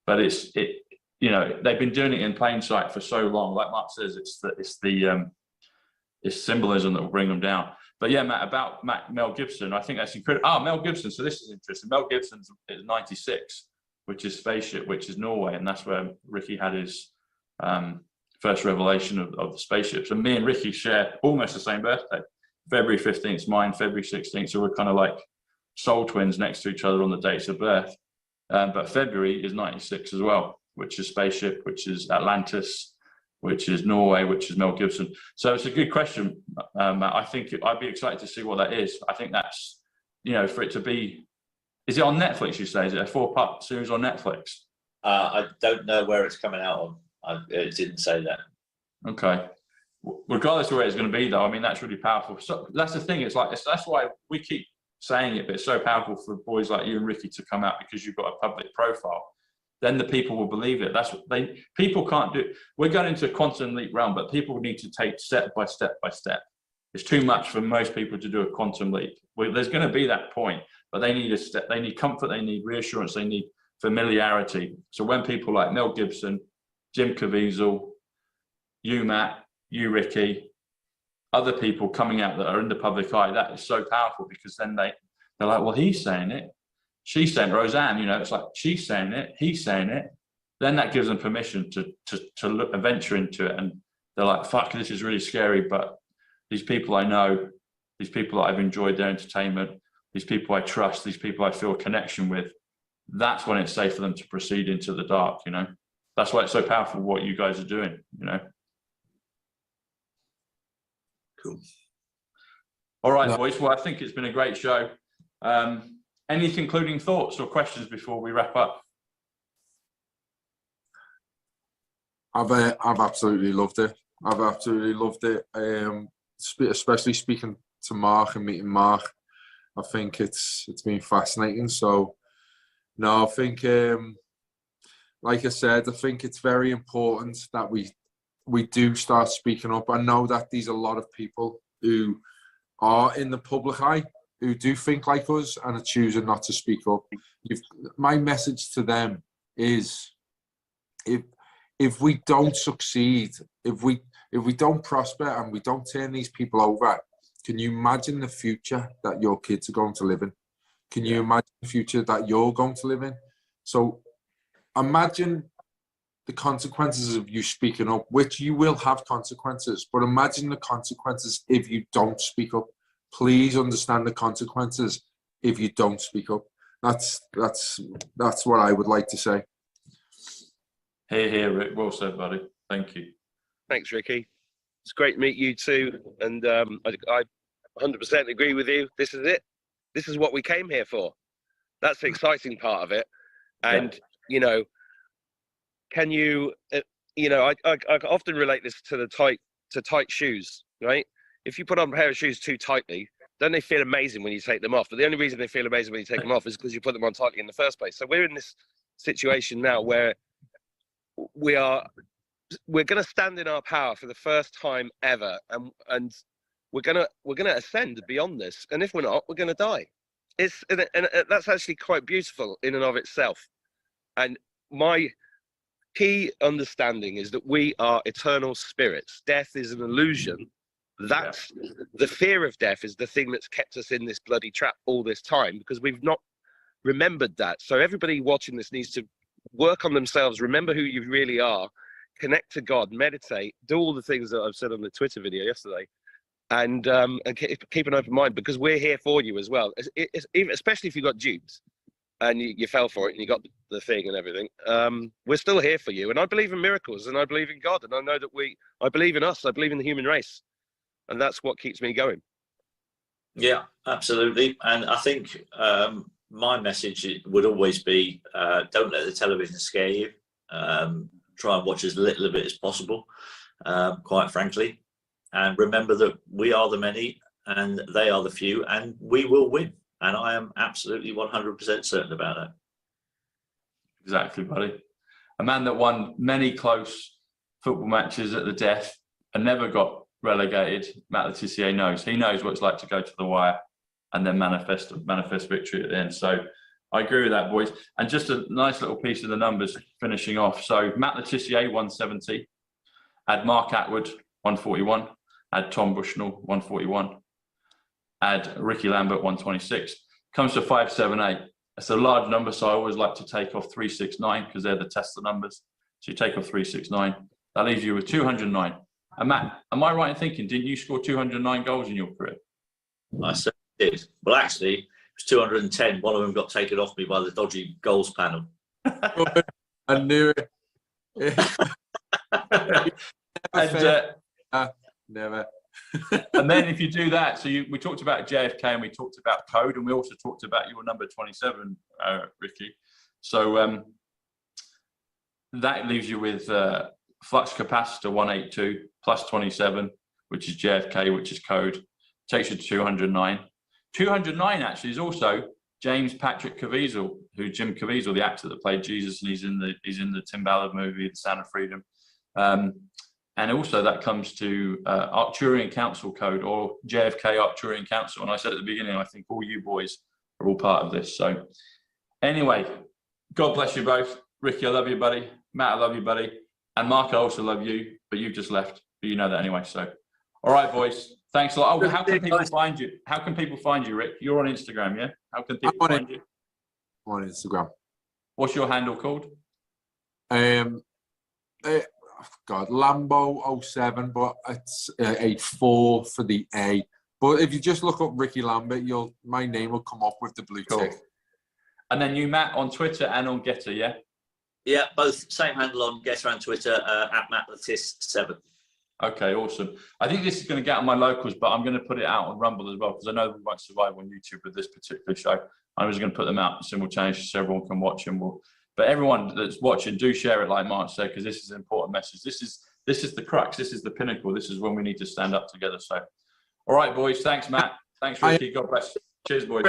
[SPEAKER 1] but they've been doing it in plain sight for so long. Like Mark says, it's symbolism that will bring them down. But yeah, Matt, about Mel Gibson, I think that's incredible. Mel Gibson. So this is interesting. Mel Gibson's 96, which is Spaceship, which is Norway, and that's where Rickie had his first revelation of the spaceships. And me and Rickie share almost the same birthday. February 15th, mine, February 16th. So we're kind of like soul twins next to each other on the dates of birth. But February is 96 as well, which is Spaceship, which is Atlantis, which is Norway, which is Mel Gibson. So it's a good question, Matt. I think I'd be excited to see what that is. I think that's, for it to be, is it on Netflix, you say? Is it a 4-part series on Netflix?
[SPEAKER 2] I don't know where it's coming out on. It didn't say that.
[SPEAKER 1] Okay. Regardless of where it's going to be, though, I mean, that's really powerful. So that's the thing. It's like that's why we keep saying it, but it's so powerful for boys like you and Rickie to come out, because you've got a public profile. Then the people will believe it. That's what people can't do. We're going into a quantum leap realm, but people need to take step by step by step. It's too much for most people to do a quantum leap. There's going to be that point, but they need a step. They need comfort. They need reassurance. They need familiarity. So when people like Mel Gibson, Jim Caviezel, you, Matt, you, Rickie, other people coming out that are in the public eye, that is so powerful, because then they're like, well, he's saying it, she's saying it, Roseanne, you know, it's like she's saying it, he's saying it. Then that gives them permission to venture into it, and they're like, fuck, this is really scary, but these people I know, these people that I've enjoyed their entertainment, these people I trust, these people I feel a connection with, that's when it's safe for them to proceed into the dark, you know. That's why it's so powerful what you guys are doing, you know.
[SPEAKER 2] Cool.
[SPEAKER 1] All right, boys. Well, I think it's been a great show. Any concluding thoughts or questions before we wrap up?
[SPEAKER 3] I've absolutely loved it. I've absolutely loved it. Especially speaking to Mark and meeting Mark. I think it's been fascinating. So, no, I think, like I said, I think it's very important that we do start speaking up. I know that there's a lot of people who are in the public eye who do think like us and are choosing not to speak up. My message to them is, if we don't succeed, if we don't prosper and we don't turn these people over, can you imagine the future that your kids are going to live in? Can you imagine the future that you're going to live in? So imagine the consequences of you speaking up, which you will have consequences, but imagine the consequences if you don't speak up. Please understand the consequences if you don't speak up. That's what I would like to say.
[SPEAKER 1] Here, Rick. Well said, buddy. Thank you.
[SPEAKER 4] Thanks, Rickie. It's great to meet you too, and I 100% agree with you. This is it. This is what we came here for. That's the exciting part of it. And you know, can you? You know, I often relate this to tight shoes, right? If you put on a pair of shoes too tightly, then they feel amazing when you take them off. But the only reason they feel amazing when you take them off is because you put them on tightly in the first place. So we're in this situation now where we're going to stand in our power for the first time ever, and we're going to ascend beyond this. And if we're not, we're going to die. And that's actually quite beautiful in and of itself. And my key understanding is that we are eternal spirits. Death is an illusion. That's the fear of death is the thing that's kept us in this bloody trap all this time, because we've not remembered that. So everybody watching this needs to work on themselves, remember who you really are, connect to God, meditate, do all the things that I've said on the Twitter video yesterday, and keep an open mind, because we're here for you as well. Especially if you got duped and you fell for it and you got the thing and everything. We're still here for you, and I believe in miracles, and I believe in God, and I know that I believe in us. I believe in the human race, and that's what keeps me going.
[SPEAKER 2] Yeah, absolutely. And I think my message would always be, don't let the television scare you. Try and watch as little of it as possible, quite frankly. And remember that we are the many and they are the few, and we will win. And I am absolutely 100% certain about that.
[SPEAKER 1] Exactly, buddy. A man that won many close football matches at the death and never got relegated, Matt Le Tissier knows. He knows what it's like to go to the wire and then manifest victory at the end. So I agree with that, boys. And just a nice little piece of the numbers finishing off. So Matt Le Tissier, 170. Had Mark Attwood, 141. Had Tom Bushnell, 141. Had Rickie Lambert, 126. Comes to 578. That's a large number, so I always like to take off 369 because they're the Tesla numbers. So you take off 369. That leaves you with 209. And Matt, am I right in thinking, didn't you score 209 goals in your career?
[SPEAKER 2] I certainly did. Well, actually, it was 210. One of them got taken off me by the dodgy goals panel.
[SPEAKER 3] I knew it. Never.
[SPEAKER 1] And then if you do that, so we talked about JFK and we talked about code, and we also talked about your number 27, Rickie. So that leaves you with flux capacitor 182 plus 27, which is JFK, which is code, takes you to 209. 209 actually is also James Patrick Caviezel, who Jim Caviezel, the actor that played Jesus, and he's in the Tim Ballard movie, The Sound of Freedom. And also that comes to Arcturian Council code, or JFK Arcturian Council. And I said at the beginning, I think all you boys are all part of this. So anyway, God bless you both. Rickie, I love you, buddy. Matt, I love you, buddy. And Mark, I also love you, but you've just left. But you know that anyway. So, all right, boys. Thanks a lot. Oh, how can people find you? How can people find you, Rick? You're on Instagram, yeah? How can people find you?
[SPEAKER 3] I'm on Instagram.
[SPEAKER 1] What's your handle called?
[SPEAKER 3] God, Lambo 07, but it's a 4 for the A. But if you just look up Rickie Lambert, my name will come up with the blue tick.
[SPEAKER 1] And then you, Matt, on Twitter and on Getter, yeah?
[SPEAKER 2] Yeah, both same handle on Getter and Twitter at MattTheTiss7.
[SPEAKER 1] Okay, awesome. I think this is going to get on my locals, but I'm going to put it out on Rumble as well, because I know we won't survive on YouTube with this particular show. I'm just going to put them out simultaneously so everyone can watch them. But everyone that's watching, do share it, like Mark said, because this is an important message. This is the crux. This is the pinnacle. This is when we need to stand up together. So, all right, boys. Thanks, Matt. Thanks, Rickie. God bless. Cheers, boys.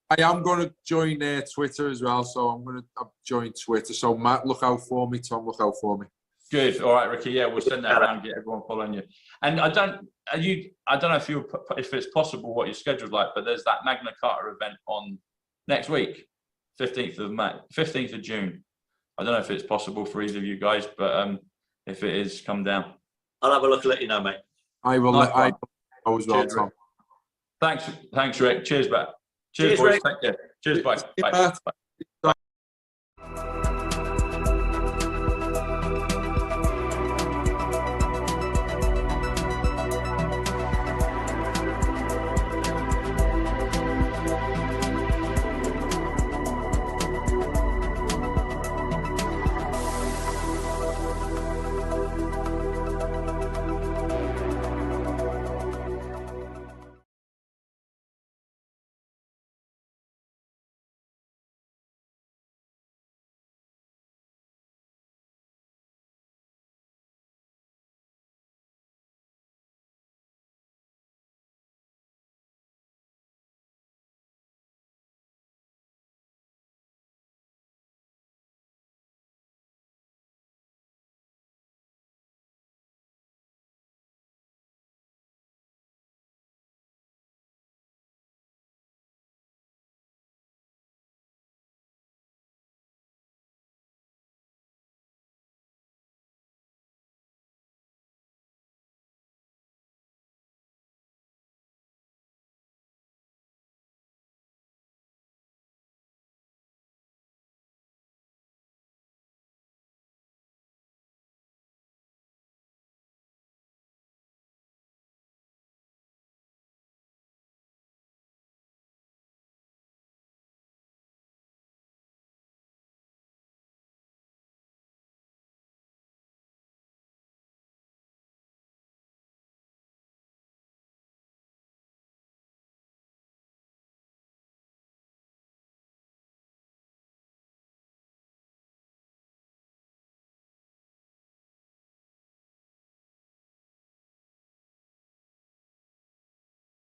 [SPEAKER 3] I am going to join Twitter as well, so I'm going to join Twitter. So, Matt, look out for me. Tom, look out for me.
[SPEAKER 1] Good. All right, Rickie. Yeah, we'll send that around and get everyone following you. And I don't know if it's possible what your schedule's like, but there's that Magna Carta event on next week, 15th of June. I don't know if it's possible for either of you guys, but if it is, come down.
[SPEAKER 2] I'll have a look and let you know, mate.
[SPEAKER 3] I will. I as well, Tom.
[SPEAKER 1] Thanks, Rick. Cheers, Matt. Cheers, boys.
[SPEAKER 2] Rick.
[SPEAKER 1] Take care. Cheers, bye.
[SPEAKER 3] Bye.